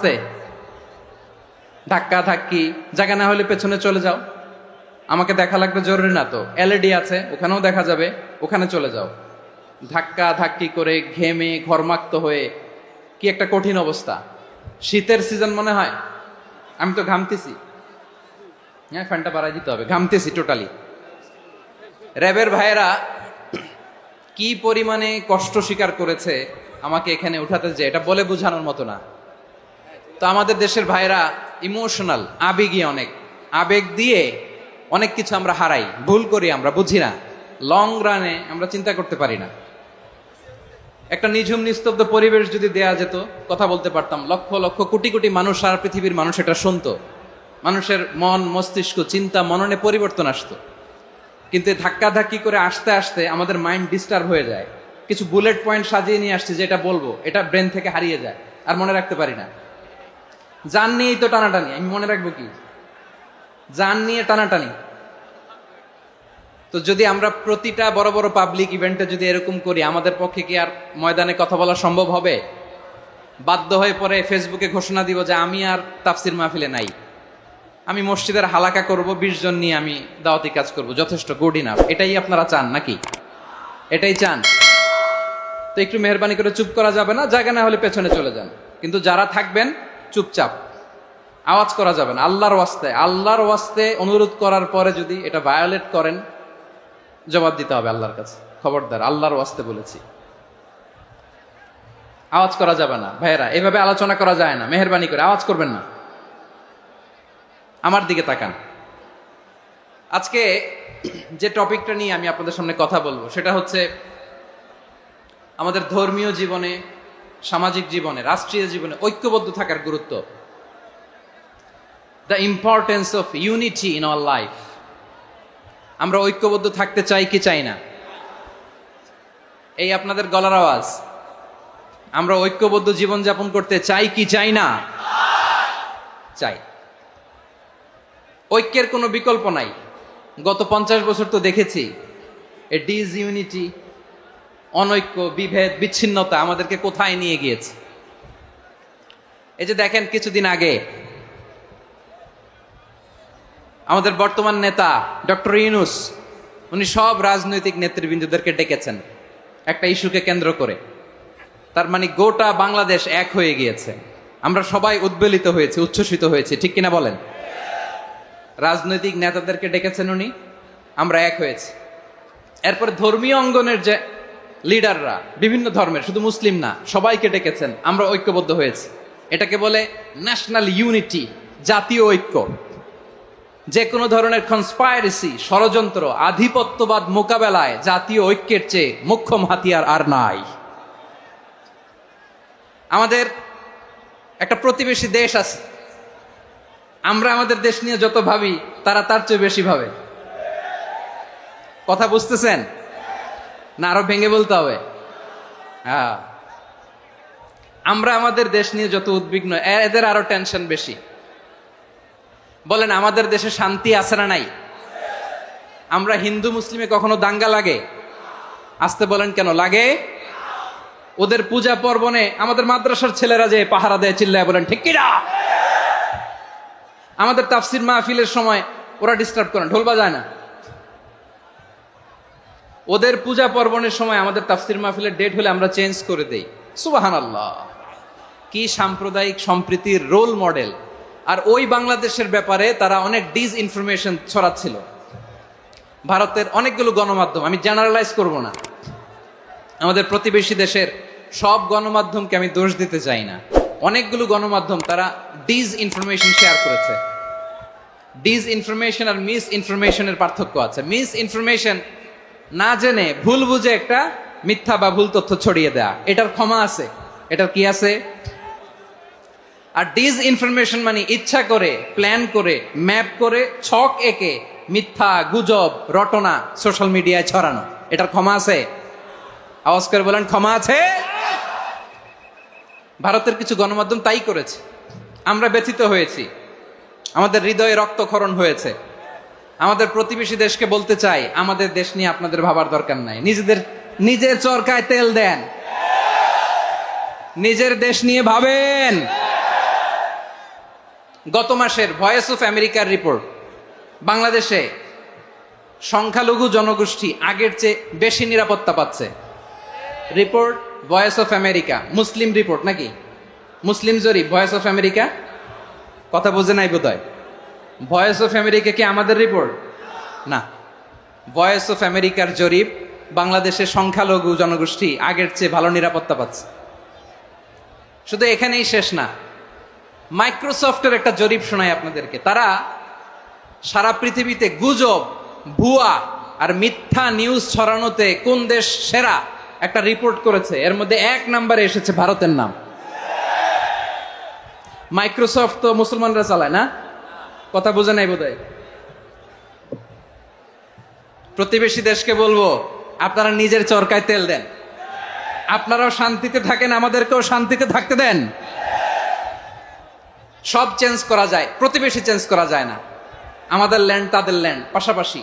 আছে ধাক্কা ধাক্কি, জায়গা না হলে পেছনে চলে যাও। আমাকে দেখা লাগবে জরুরি না তো, এলইডি আছে ওখানেও দেখা যাবে, ওখানে চলে যাও। ধাক্কা ধাক্কি করে ঘেমে ঘরমাক্ত হয়ে কি একটা কঠিন অবস্থা। শীতের সিজন মনে হয়, আমি তো ঘামতেছি। হ্যাঁ, ফ্যানটা বাড়াই দিতে হবে, ঘামতেছি টোটালি। র্যাবের ভাইয়েরা কি পরিমাণে কষ্ট স্বীকার করেছে আমাকে এখানে উঠাতে, যে এটা বলে বোঝানোর মতো না। তো আমাদের দেশের ভাইরা ইমোশনাল, আবেগী অনেক, আবেগ দিয়ে অনেক কিছু আমরা হারাই, ভুল করি, আমরা বুঝি না, লং রানে আমরা চিন্তা করতে পারি না। একটা নিঝুম নিস্তব্ধ পরিবেশ যদি দেয়া যেত, কথা বলতে পারতাম, লক্ষ লক্ষ কোটি কোটি মানুষ, সারা পৃথিবীর মানুষ এটা শুনতো, মানুষের মন মস্তিষ্ক চিন্তা মননে পরিবর্তন আসতো। কিন্তু ধাক্কা ধাক্কি করে আসতে আসতে আমাদের মাইন্ড ডিস্টার্ব হয়ে যায়। কিছু বুলেট পয়েন্ট সাজিয়ে নিয়ে আসছে, যেটা বলবো এটা ব্রেন থেকে হারিয়ে যায়, আর মনে রাখতে পারি না। জান নিয়েই তো টানাটানি, আমি মনে রাখবো কি? জান নিয়ে টানাটানি। তো যদি আমরা প্রতিটা বড় বড় পাবলিক ইভেন্টে যদি এরকম করি, আমাদের পক্ষে কি আর ময়দানে কথা বলা সম্ভব হবে? বাধ্য হয়ে পরে ফেসবুকে ঘোষণা দিব যে আমি আর তাফসির মাহফিলে নাই, আমি মসজিদের হালাকা করব, 20 জন নিয়ে আমি দাওয়াতি কাজ করব, যথেষ্ট, গুড ইনাফ। এটাই আপনারা চান নাকি? এটাই চান? তো একটু মেহরবানি করে চুপ করা যাবে না? জায়গা না হলে পেছনে চলে যান, কিন্তু যারা থাকবেন চুপচাপ, আওয়াজ করা যাবে না। আল্লাহর ওয়াস্তে, আল্লাহর ওয়াস্তে অনুরোধ করার পরে যদি এটা ভায়োলেট করেন, জবাব দিতে হবে আল্লাহর কাছে। খবরদার, আল্লাহর ওয়াস্তে বলেছি, আওয়াজ করা যাবে না। ভাইয়েরা, এভাবে আলোচনা করা যায় না, মেহরবানি করে আওয়াজ করবেন না। আমার দিকে তাকান। আজকে যে টপিকটা নিয়ে আমি আপনাদের সামনে কথা বলবো, সেটা হচ্ছে আমাদের ধর্মীয় জীবনে, সামাজিক জীবনে, রাষ্ট্রীয় জীবনে ঐক্যবদ্ধ থাকার গুরুত্ব। The importance of unity in our life. আমরা ঐক্যবদ্ধ থাকতে চাই কি চাই না? এই আপনাদের গলার আওয়াজ। আমরা ঐক্যবদ্ধ জীবনযাপন করতে চাই কি চাই না? চাই। ঐক্যের কোনো বিকল্প নাই। গত 50 বছর তো দেখেছি এ ডিসইউনিটি, অনৈক্য, বিভেদ, বিচ্ছিন্নতা আমাদেরকে কোথায় নিয়ে গিয়েছে। এই যে দেখেন, কিছুদিন আগে আমাদের বর্তমান নেতা ডক্টর ইউনূস, উনি সব রাজনৈতিক নেতৃবৃন্দদেরকে ডেকেছেন একটা ইস্যুকে কেন্দ্র করে। তার মানে গোটা বাংলাদেশ এক হয়ে গিয়েছে। আমরা সবাই উদ্বেলিত হয়েছে, উচ্ছ্বসিত হয়েছে, ঠিক কিনা বলেন? রাজনৈতিক নেতাদেরকে ডেকেছেন উনি, আমরা এক হয়েছি। এরপরে ধর্মীয় অঙ্গনের যে লিডাররা, বিভিন্ন ধর্মের, শুধু মুসলিম না, সবাইকে ডেকেছেন, আমরা ঐক্যবদ্ধ হয়েছি। এটাকে বলে ন্যাশনাল ইউনিটি, জাতীয় ঐক্য। যে কোনো ধরনের কনস্পাইরেসি, ষড়যন্ত্র, আধিপত্যবাদ মোকাবেলায় জাতীয় ঐক্যের চেয়ে মোক্ষম হাতিয়ার আর নাই। আমাদের একটা প্রতিবেশী দেশ আছে, আমরা আমাদের দেশ নিয়ে যত ভাবি, তারা তার চেয়ে বেশি ভাবে। কথা বুঝতেছেন না? আরো ভেঙে বলতে হবে। হ্যাঁ, আমরা আমাদের দেশ নিয়ে যত উদ্বিগ্ন, এদের আরো টেনশন বেশি। বলেন, আমাদের দেশে শান্তি আছে না নাই? আমরা হিন্দু মুসলিমে কখনো দাঙ্গা লাগে? আসতে বলেন, কেন লাগে? ওদের পূজা পার্বণে আমাদের মাদ্রাসার ছেলেরা যে পাহারা দেয়, চিল্লায় বলেন ঠিক কিনা? আমাদের তাফসির মাহফিলের সময় ওরা ডিস্টার্ব করেন, ঢোল বাজায় না। ওদের পূজা পার্বণের সময় আমাদের তাফসির মাহফিলের ডেট হলে আমরা চেঞ্জ করে দেই। সুবহানাল্লাহ, কি সাম্প্রদায়িক সম্প্রীতির রোল মডেল। আর ওই বাংলাদেশের ব্যাপারে তারা অনেক ডিসইনফরমেশন ছড়াচ্ছিল। ভারতের অনেকগুলো গণমাধ্যম, আমি জেনারেলাইজ করব না, আমাদের প্রতিবেশী দেশের সব গণমাধ্যমকে আমি দোষ দিতে চাই না, অনেকগুলো গণমাধ্যম তারা ডিসইনফরমেশন শেয়ার করেছে। ডিসইনফরমেশন আর মিস ইনফরমেশনের পার্থক্য আছে। মিস ইনফরমেশন না জেনে ভুল বুঝে একটা মিথ্যা বা ভুল তথ্য ছড়িয়ে দেয়া, এটার ক্ষমা আছে, এটার কি আছে? আর ডিসইনফরমেশন মানে ইচ্ছা করে, প্ল্যান করে, ম্যাপ করে, ছক এঁকে মিথ্যা, গুজব, রটনা সোশ্যাল মিডিয়ায় ছড়ানো, এটার ক্ষমা আছে? আওয়াজ করে বলেন, ক্ষমা আছে? ভারতের কিছু গণমাধ্যম তাই করেছে। আমরা ব্যথিত হয়েছি, আমাদের হৃদয়ে রক্তক্ষরণ হয়েছে। আমাদের প্রতিবেশী দেশকে বলতে চাই, আমাদের দেশ নিয়ে আপনাদের ভাবার দরকার নাই। নিজের চরকায় তেল দেন, নিজের দেশ নিয়ে ভাবেন। গত মাসের ভয়েস অফ আমেরিকার রিপোর্ট, বাংলাদেশে সংখ্যালঘু জনগোষ্ঠী আগের চেয়ে বেশি নিরাপত্তা পাচ্ছে। Report voice of America, Muslim report নাকি? মুসলিম জরিপ, ভয়েস অফ আমেরিকা। কথা বোঝে নাই বোধহয়। ভয়েস অফ আমেরিকা কি আমাদের রিপোর্ট? না, ভয়েস অফ আমেরিকার জরিপ, বাংলাদেশের সংখ্যালঘু জনগোষ্ঠী আগের চেয়ে ভালো নিরাপত্তা পাচ্ছে। শুধু এখানেই শেষ না, মাইক্রোসফটের একটা জরিপ শোনায় আপনাদেরকে। তারা সারা পৃথিবীতে গুজব, ভুয়া আর মিথ্যা নিউজ ছড়ানোতে কোন দেশ সেরা একটা রিপোর্ট করেছে। এর মধ্যে 1 নম্বরে এসেছে ভারতের নাম। মাইক্রোসফট তো মুসলমানরা চালায় না? কথা বোঝে নাই বোধহয়। প্রতিবেশী দেশকে বলবো, আপনারা নিজের চরকায় তেল দেন, আপনারাও শান্তিতে থাকেন, আমাদেরকেও শান্তিতে থাকতে দেন। সব চেঞ্জ করা যায়, প্রতিবেশী চেঞ্জ করা যায় না। আমাদের ল্যান্ড তাদের ল্যান্ড, পাশাপাশি।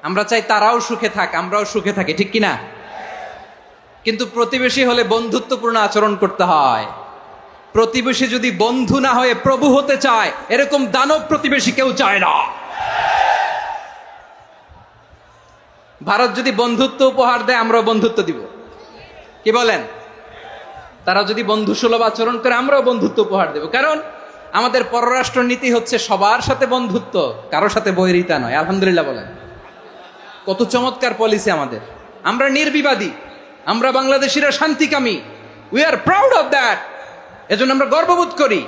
আমরা চাই তারাও সুখে থাক, আমরাও সুখে থাকি, ঠিক কিনা? কিন্তু প্রতিবেশী হলে বন্ধুত্বপূর্ণ আচরণ করতে হয়। প্রতিবেশী যদি বন্ধু না হয়ে প্রভু হতে চায়, এরকম দানব প্রতিবেশী কেউ চায় না। ভারত যদি বন্ধুত্ব উপহার দেয়, আমরাও বন্ধুত্ব দিব, কি বলেন? তারা যদি বন্ধু সুলভ আচরণ করে, আমরাও বন্ধুত্ব উপহার দেব। কারণ আমাদের পররাষ্ট্র নীতি হচ্ছে সবার সাথে বন্ধুত্ব, কারোর সাথে বৈরিতা নয়। আলহামদুলিল্লাহ বলেন, কত চমৎকার পলিসি আমাদের। আমরা নির্বিবাদী, আমরা বাংলাদেশিরা শান্তিকামী। We are proud of that. এজন্য আমরা গর্ববোধ করি।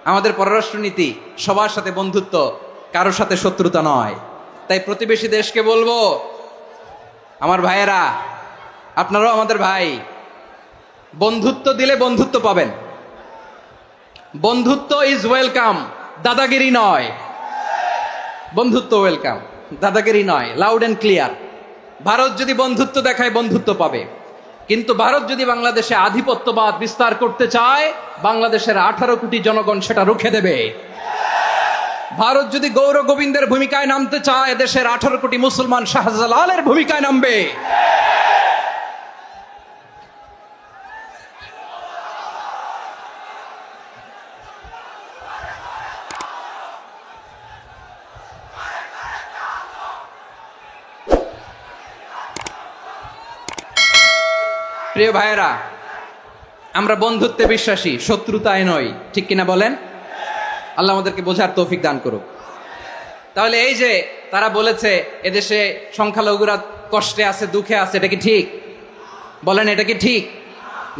আমাদের পররাষ্ট্র নীতি সবার সাথে বন্ধুত্ব, কারোর সাথে শত্রুতা নয়। তাই প্রতিবেশী দেশকে বলবো, আমার ভাইয়েরা, আপনারাও আমাদের ভাই। বন্ধুত্ব দিলে বন্ধুত্ব পাবেন। বন্ধুত্ব ইজ ওয়েলকাম, দাদাগিরি নয়। বন্ধুত্ব ওয়েলকাম, দাদাগিরি নয়। Loud and clear. ভারত যদি বন্ধুত্ব দেখায়, বন্ধুত্ব পাবে। কিন্তু ভারত যদি বাংলাদেশে আধিপত্যবাদ বিস্তার করতে চায়, বাংলাদেশের 18 কোটি জনগণ সেটা রুখে দেবে। ভারত যদি গৌর গোবিন্দের ভূমিকায় নামতে চায়, দেশের 18 কোটি মুসলমান শাহজালালের ভূমিকায় নামবে। প্রিয় ভাইয়েরা, আমরা বন্ধুত্বে বিশ্বাসী, শত্রুতায় নই, ঠিক কিনা বলেন? আল্লাহ আমাদেরকে বোঝার তৌফিক দান করুক। তাহলে এই যে তারা বলেছে এদেশে সংখ্যালঘুরা কষ্টে আছে, দুঃখে আছে, এটা কি ঠিক? বলেন, এটা কি ঠিক?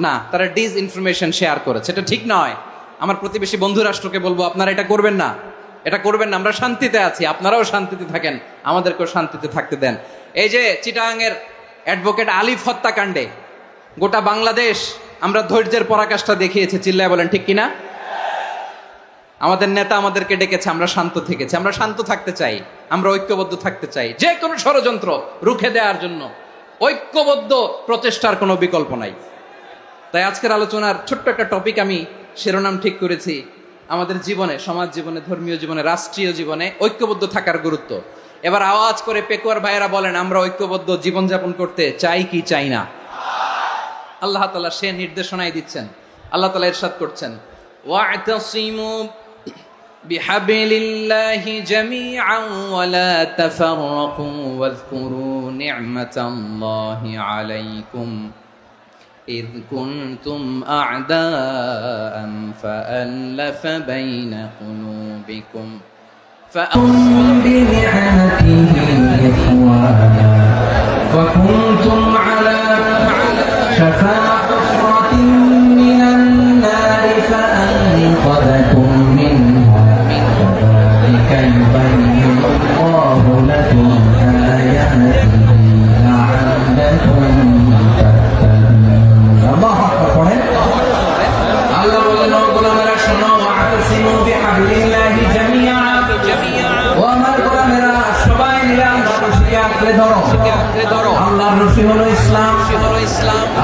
না, তারা ডিস ইনফরমেশন শেয়ার করেছে, এটা ঠিক নয়। আমার প্রতিবেশী বন্ধু রাষ্ট্রকে বলবো, আপনারা এটা করবেন না, এটা করবেন না। আমরা শান্তিতে আছি, আপনারাও শান্তিতে থাকেন, আমাদেরকেও শান্তিতে থাকতে দেন। এই যে চিটাগাংয়ের অ্যাডভোকেট আলিফ হত্যাকাণ্ডে গোটা বাংলাদেশ আমরা ধৈর্যের পরাকাষ্ঠা দেখিয়েছে, চিল্লায় বলেন ঠিক কিনা? আমাদের নেতা আমাদেরকে ডেকেছে, আমরা শান্ত থেকেছি। আমরা শান্ত থাকতে চাই, আমরা ঐক্যবদ্ধ থাকতে চাই। যে কোনো ষড়যন্ত্র রুখে দেওয়ার জন্য ঐক্যবদ্ধ প্রচেষ্টার কোনো বিকল্প নাই। তাই আজকের আলোচনার ছোট্ট একটা টপিক আমি শিরোনাম ঠিক করেছি, আমাদের জীবনে, সমাজ জীবনে, ধর্মীয় জীবনে, রাষ্ট্রীয় জীবনে ঐক্যবদ্ধ থাকার গুরুত্ব। এবার আওয়াজ করে পেকুয়ার ভাইয়েরা বলেন, আমরা ঐক্যবদ্ধ জীবনযাপন করতে চাই কি চাই না? আল্লাহ তাআলা সে নির্দেশনাই দিচ্ছেন। আল্লাহ তাআলা ইরশাদ করছেন, ওয়া'তাসিমু বিহাবলিল্লাহি জামিআন ওয়া লা তাফাররাকু ওয়াযকুরু নি'মাতাল্লাহি আলাইকুম إذ كنتم أعداء فألف بين قلوبكم فأصبحتم بنعمته إخوانا وكنتم على شفا حفرة من النار فأنقذكم منها كذلك يبين الله لكم آياته لعلكم আল্লাহর রশি হলো ইসলাম,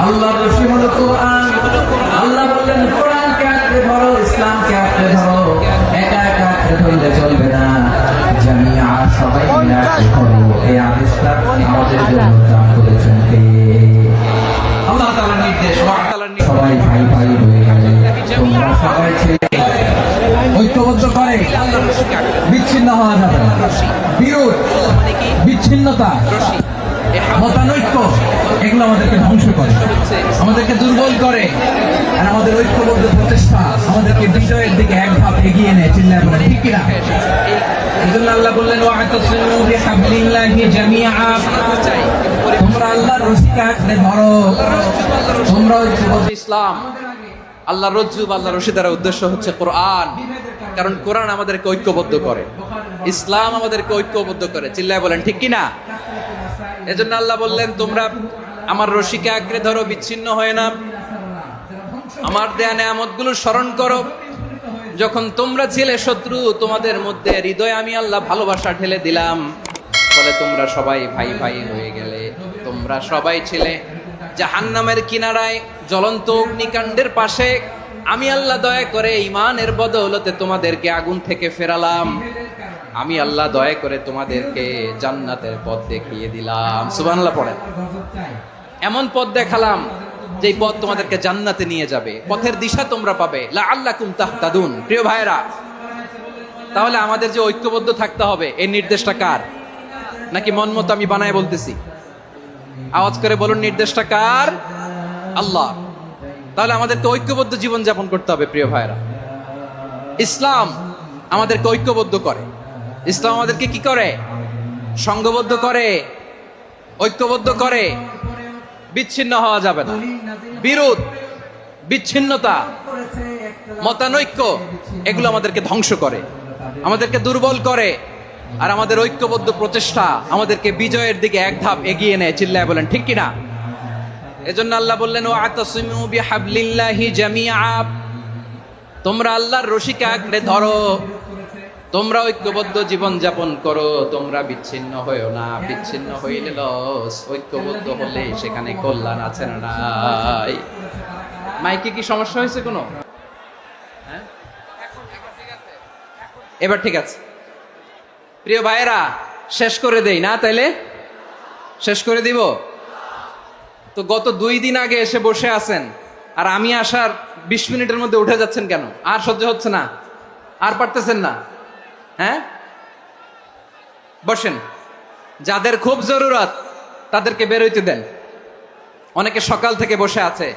আল্লাহর রশি হলো কোরআন। আল্লাহ বললেন, কোরআনকে আঁকড়ে ধরো, ইসলামকে আঁকড়ে ধরো। একা একা আঁকড়ে ধরলে চলবে না, জামিয়া সবাই মিলে আঁকড়ে ধরো। এই আদেশটা আমাদের জন্য দান করেছেন কে? আল্লাহ তাআলার নির্দেশ। সবাই ভাই ভাই হয়ে গেলে তোমরা সবাই ঐক্যবদ্ধ করে আল্লাহর রশিকে আঁকড়ে ধরো। বিচ্ছিন্ন হওয়া যাবে না। রশি বিরোধ, মানে কি? বিচ্ছিন্নতা, রশি এই হাত মতানৈক্য, এগুলো আমাদেরকে ধ্বংস করে, হচ্ছে আমাদেরকে দুর্বল করে, আর আমাদের ঐক্যবদ্ধ প্রচেষ্টা আমাদেরকে বিজয়ের দিকে এক ধাপ এগিয়ে নেয়। চিল্লায় বলে ঠিক কিনা? এই এজন্য আল্লাহ বললেন ওয়া'তাসিমু বিহাবলিল্লাহি জামিআ, চাই তোমরা আল্লাহর রশিকে আঁকড়ে ধরো, তোমরা ঐক্যবদ্ধ। ইসলাম আল্লাহ রজ্জু বা আল্লাহ রশি দ্বারা উদ্দেশ্য হচ্ছে কোরআন, কারণ কোরআন আমাদেরকে ঐক্যবদ্ধ করে, ইসলাম আমাদেরকে ঐক্যবদ্ধ করে। চিল্লায় বলেন ঠিক কিনা? এজন্য আল্লাহ বললেন তোমরা আমার রশিকে আঁকড়ে ধরো, বিচ্ছিন্ন হয় না, আমার দেয়া নেয়ামতগুলো স্মরণ করো। যখন তোমরা ছিলে শত্রু, তোমাদের মধ্যে হৃদয়ে আমি আল্লাহ ভালোবাসা ঢেলে দিলাম, ফলে তোমরা সবাই ভাই ভাই হয়ে গেলে। তোমরা সবাই ছিলে জাহান্নামের কিনারায় জ্বলন্ত অগ্নিকাণ্ডের পাশে, আমি আল্লাহ দয়া করে ইমানের বদৌলতে তোমাদেরকে আগুন থেকে ফেরালাম। আমি আল্লাহ দয়া করে তোমাদেরকে জান্নাতের পথ দেখিয়ে দিলাম। সুবহানাল্লাহ পড়েন। এমন পথ দেখালাম যেই পথ তোমাদেরকে জান্নাতে নিয়ে যাবে, পথের দিশা তোমরা পাবে। লাআল্লাকুম তাহতাদুন। প্রিয় ভাইরা, তাহলে আমাদের যে ঐক্যবদ্ধ থাকতে হবে, এই নির্দেশটা কার? নাকি মন মতো আমি বানায় বলতেছি? আওয়াজ করে বলুন, নির্দেশটা কার? আল্লাহ। তাহলে আমাদেরকে ঐক্যবদ্ধ জীবন যাপন করতে হবে। প্রিয় ভাইরা, ইসলাম আমাদেরকে ঐক্যবদ্ধ করে। ইসলাম আমাদেরকে কি করে? সংঘবদ্ধ করে, ঐক্যবদ্ধ করে। বিচ্ছিন্ন হওয়া যাবে না। বিরোধ, বিচ্ছিন্নতা, মতানৈক্য, এগুলো আমাদেরকে ধ্বংস করে, আমাদেরকে দুর্বল করে, আর আমাদের ঐক্যবদ্ধ প্রচেষ্টা আমাদেরকে বিজয়ের দিকে এক ধাপ এগিয়ে নেয়। চিল্লায় বলেন ঠিক কিনা? এজন্য আল্লাহ বললেন ওয়া'তাসিমু বিহাবলিল্লাহি জামিআ, তোমরা আল্লাহর রশিকে আঁকড়ে ধরো, তোমরা ঐক্যবদ্ধ জীবন যাপন করো, তোমরা বিচ্ছিন্ন হইও না। বিচ্ছিন্ন হইলে লস, ঐক্যবদ্ধ হলে সেখানে কল্যাণ আছে না নাই? মাইকে কি সমস্যা হয়েছে কোনো? হ্যাঁ, এবার ঠিক আছে। প্রিয় ভাইয়েরা, শেষ করে দেই না? তাইলে শেষ করে দিব তো। গত 2 দিন আগে এসে বসে আছেন, আর আমি আসার 20 মিনিটের মধ্যে উঠে যাচ্ছেন কেন? আর সহ্য হচ্ছে না? আর পারতেছেন না? হ্যাঁ, বসেন। যাদের খুব জরুরত তাদেরকে বের হইতে দেন। অনেকে সকাল থেকে বসে আছে,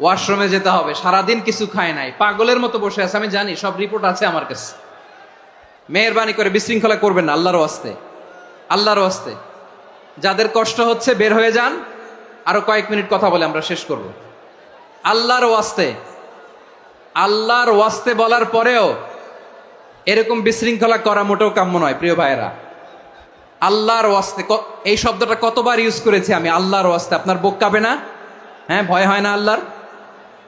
ওয়াশরুমে যেতে হবে, সারাদিন কিছু খায় নাই, পাগলের মতো বসে আছে। আমি জানি, সব রিপোর্ট আছে আমার কাছে। মেহেরবানি করে বিশৃঙ্খলা করবেন না, আল্লাহর ওয়াস্তে, আল্লাহর ওয়াস্তে। যাদের কষ্ট হচ্ছে বের হয়ে যান। আরো কয়েক মিনিট কথা বলে আমরা শেষ করব। আল্লাহর ওয়াস্তে, আল্লাহর ওয়াস্তে বলার পরেও এরকম বিশৃঙ্খলা করা মোটেও কাম্য নয়। প্রিয় ভাইয়েরা, আল্লাহর ওয়াস্তে, এই শব্দটা কতবার ইউজ করেছি আমি, আল্লাহর ওয়াস্তে। আপনার বুক কাঁপে না? হ্যাঁ, ভয় হয় না আল্লাহর?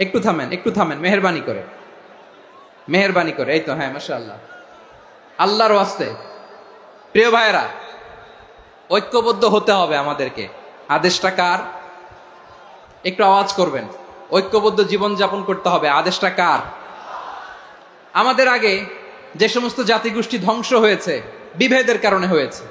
একটু থামেন, একটু থামেন, মেহেরবানি করে, মেহেরবানি করে। এই তো, হ্যাঁ, মাশাআল্লাহ। আল্লাহর ওয়াস্তে প্রিয় ভাইয়েরা, ঐক্যবদ্ধ হতে হবে আমাদেরকে। আদেশটা কার? একটু আওয়াজ করবেন। ঐক্যবদ্ধ জীবন যাপন করতে হবে, আদেশটা কার? আমাদের আগে যে সমস্ত জাতিগোষ্ঠী ধ্বংস হয়েছে, বিভেদের কারণে হয়েছে।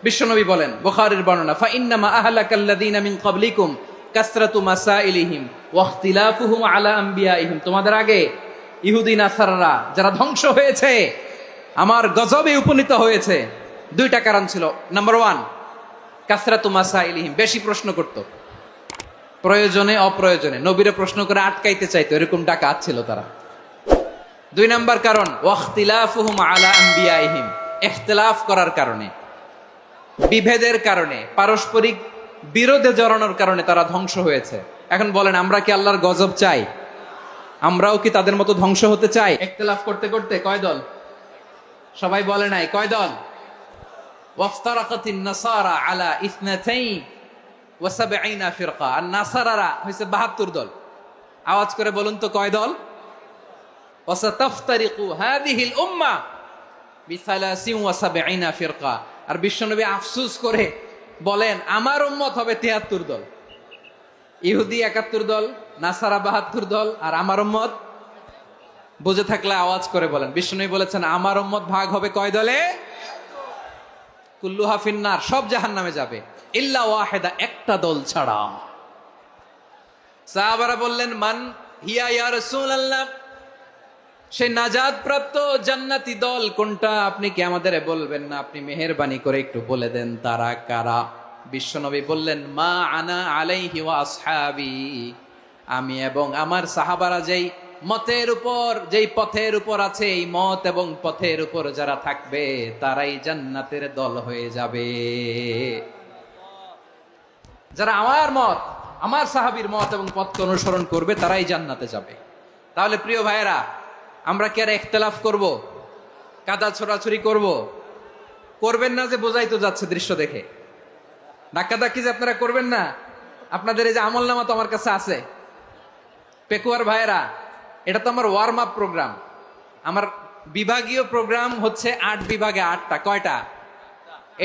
বিশ্বনবী বলেন, বুখারীর বর্ণনা, ফাইন্নামা আহলাকাল্লাযীনা মিন ক্বাবলিকুম কাসরাতু মাসাইলিহিম ওয়া ইখতিলাফুহুম আলা আম্বিয়াইহিম। তোমাদের আগে ইহুদি নাসারারা যারা ধ্বংস হয়েছে, আমার গজবে উপনীত হয়েছে, 2টা কারণ ছিল। নাম্বার 1, কাসরাতু মাসাইলিহিম, বেশি প্রশ্ন করত, প্রয়োজনে অপ্রয়োজনে নবীরে প্রশ্ন করে আটকাইতে চাইতো, এরকম ডাকাত ছিল তারা। 2 নাম্বার কারণ, ওয়াখতিলাফুহুম আলা আম্বিয়াইহিম, ইখতিলাফ করার কারণে, বিভেদের কারণে, পারস্পরিক বিরোধে জড়ানোর কারণে তারা ধ্বংস হয়েছে। এখন বলেন, আমরা কি আল্লাহর গজব চাই? আমরাও কি তাদের মতো ধ্বংস হতে চাই? ইখতিলাফ করতে করতে কয় দল? সবাই বলে নাই, কয় দল? ওয়াফতারাকাতিন নাসারা আলা 72 ফিরকা। আর নাসারারা হইছে 72 দল। আওয়াজ করে বলুন তো, কয় দল? ওয়াসাতাফতারিকু হাযিহিল উম্মাহ বি73 ফিরকা। আর বিশ্বনবী আফসোস করে বলেন, আমার উম্মত হবে 73 দল। ইহুদি 71 দল, নাসারা 72 দল, আর আমার উম্মত, বুঝে থাকলে আওয়াজ করে বলেন। বিশ্বনবী বলেছেন, আমার উম্মত ভাগ হবে কয় দলে? কুল্লুহা ফিন্নার, সব জাহান্নামে যাবে, ইল্লা ওয়াহিদা, একটা দল ছাড়া। সাহাবারা বললেন, মান হিয়া ইয়া রাসূলুল্লাহ, সেই নাজাত প্রাপ্ত জান্নাতি দল কোনটা আপনি কি আমাদের বলবেন না? আপনি মেহেরবানি করে একটু বলে দেন তারা কারা। বিশ্বনবী বললেন, মা আনা আলাইহি ওয়া আসহাবি, আমি এবং আমার সাহাবারা যেই মতের উপর, যেই পথের উপর আছে, এই মত এবং পথের উপর যারা থাকবে তারাই জান্নাতের দল হয়ে যাবে। যারা আমার মত, আমার সাহাবীর মত এবং পথকে অনুসরণ করবে তারাই জান্নাতে যাবে। তাহলে প্রিয় ভাইয়েরা, আমরা কি আর ইখতিলাফ করব, কাদা ছোড়াছুরি করব? করবেন না যে বোঝাই তো যাচ্ছে দৃশ্য দেখে। ধাক্কাধাক্কি যে আপনারা করবেন না। আপনাদের এই যে আমলনামা তো আমার কাছে আছে। পেকুয়ার ভাইয়েরা, এটা তো আমার ওয়ার্ম আপ প্রোগ্রাম। আমার বিভাগীয় প্রোগ্রাম হচ্ছে 8 বিভাগে 8টা। কয়টা?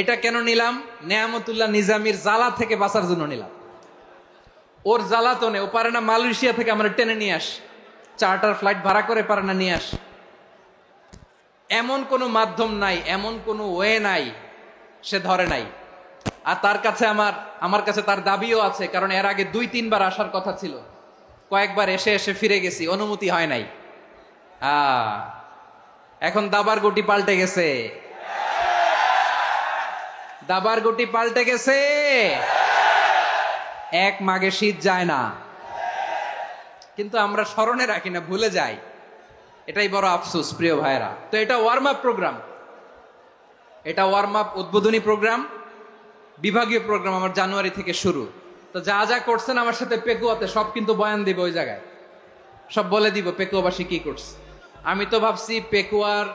এটা কেন নিলাম? নেয়ামতুল্লাহ নিজামীর জ্বালা থেকে বাঁচার জন্য নিলাম। ওর জ্বালাতনে ও পারে না মালয়েশিয়া থেকে আমরা টেনে নিয়ে আস, চার্টার ফ্লাইট ভাড়া করে পারে না নিয়ে আস। এমন কোনো মাধ্যম নাই, এমন কোনো ওয়ে নাই সে ধরে নাই। আর তার কাছে আমার কাছে তার দাবিও আছে, কারণ এর আগে 2-3 বার আসার কথা ছিল। কয়েকবার এসে এসে ফিরে গেছি, অনুমতি হয় নাই। এখন দাবার গুটি পাল্টে গেছে, দাবার গুটি পাল্টে গেছে। এক মাঘে শীত যায় না, কিন্তু আমরা স্মরণে রাখি না, ভুলে যাই। এটাই বড় আফসোস প্রিয় ভাইরা। তো এটা ওয়ার্ম আপ প্রোগ্রাম, এটা ওয়ার্ম আপ উদ্বোধনী প্রোগ্রাম, বিভাগীয় প্রোগ্রাম আমার জানুয়ারি থেকে শুরু। তো যা যা করছেন আমার সাথে পেকুয়াতে সব কিন্তু বয়ান দিব, ওই জায়গায় সব বলে দিব পেকুয়াবাসী কি করছে। আমি তো ভাবছি পেকুয়ার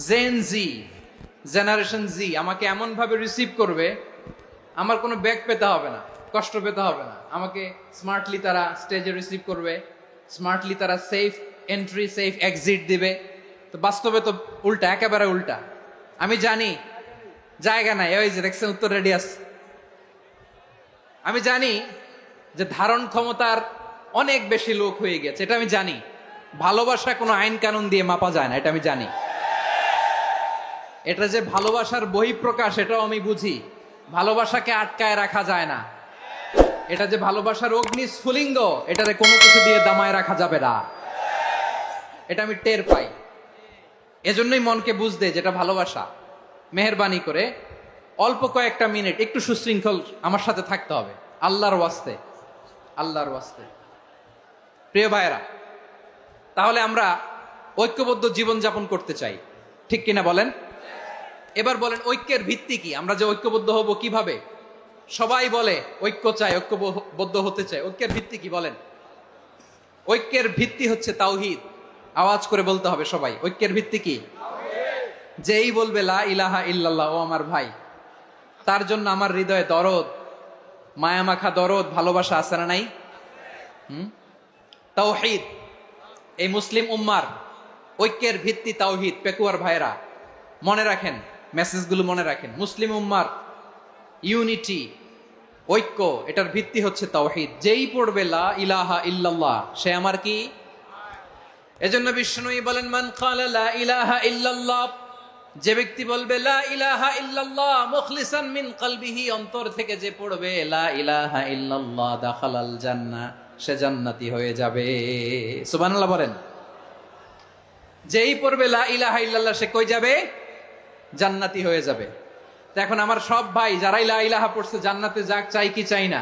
জেন জি, জেনারেশন জি আমাকে এমন ভাবে রিসিভ করবে, আমার কোনো ব্যাগ পেতে হবে না, কষ্ট পেতে হবে না। আমাকে স্মার্টলি তারা স্টেজে রিসিভ করবে, স্মার্টলি তারা সেফ এন্ট্রি সেফ এক্সিট দিবে। তো বাস্তবে তো উল্টা, একেবারে উল্টা। আমি জানি জায়গা নাই, ওই যে দেখছেন উত্তর রেডি আছে। আমি জানি যে ধারণ ক্ষমতার অনেক বেশি লোক হয়ে গেছে, এটা আমি জানি। ভালোবাসা কোনো আইন কানুন দিয়ে মাপা যায় না, এটা আমি জানি। এটা যে ভালোবাসার বহিঃপ্রকাশ এটাও আমি বুঝি। ভালোবাসাকে আটকায় রাখা যায় না। এটা যে ভালোবাসার অগ্নি স্ফুলিঙ্গ, এটারে কোনো কিছু দিয়ে দামায় রাখা যাবে না, এটা আমি টের পাই। এজন্যই মনকে বুঝতে যেটা ভালোবাসা। মেহেরবানি করে অল্প কয়েকটা মিনিট একটু সুশৃঙ্খল আমার সাথে থাকতে হবে, আল্লাহর ওয়াস্তে, আল্লাহর ওয়াস্তে। প্রিয় ভাইয়েরা, তাহলে আমরা ঐক্যবদ্ধ জীবনযাপন করতে চাই, ঠিক কিনা বলেন? এবার বলেন ঐক্যের ভিত্তি কি? আমরা যে ঐক্যবদ্ধ হব কিভাবে? সবাই বলে ঐক্য চাই, ঐক্যবদ্ধ হতে চাই। ঐক্যের ভিত্তি কি বলেন? ঐক্যের ভিত্তি হচ্ছে তাওহীদ। আওয়াজ করে বলতে হবে সবাই, ঐক্যের ভিত্তি কি? যেই বলবে লা ইলাহা ইল্লাল্লাহ, ও আমার ভাই, তার জন্য আমার হৃদয়ে দরদ, মায়ামাখা দরদ, ভালোবাসা আছে না নাই? তাওহীদ। এই মুসলিম উম্মার ঐক্যের ভিত্তি তাওহীদ। পেকুয়ার ভাইরা মনে রাখেন, মেসেজগুলো মনে রাখেন। মুসলিম উম্মার ইউনিটি, ঐক্য, এটার ভিত্তি হচ্ছে তাওহীদ। যেই পড়বে লা ইলাহা ইল্লাল্লাহ সে আমার কি? এজন্য বিষ্ণুই বলেন, মান ক্বালা লা ইলাহা ইল্লাল্লাহ, যে ব্যক্তি বলবে লা ইলাহা ইল্লাল্লাহ মুখলিসান মিন কলবিহি, অন্তর থেকে যে পড়বে লা ইলাহা ইল্লাল্লাহ, দাখালাল জান্নাহ, সে জান্নাতি হয়ে যাবে। সুবহানাল্লাহ বলেন। যেই পড়বে লা ইলাহা ইল্লাল্লাহ সে কই যাবে? জান্নাতি হয়ে যাবে। তো এখন আমার সব ভাই যারাই লা ইলাহা পড়ছে জান্নাতে যাক, চাই কি চাই না?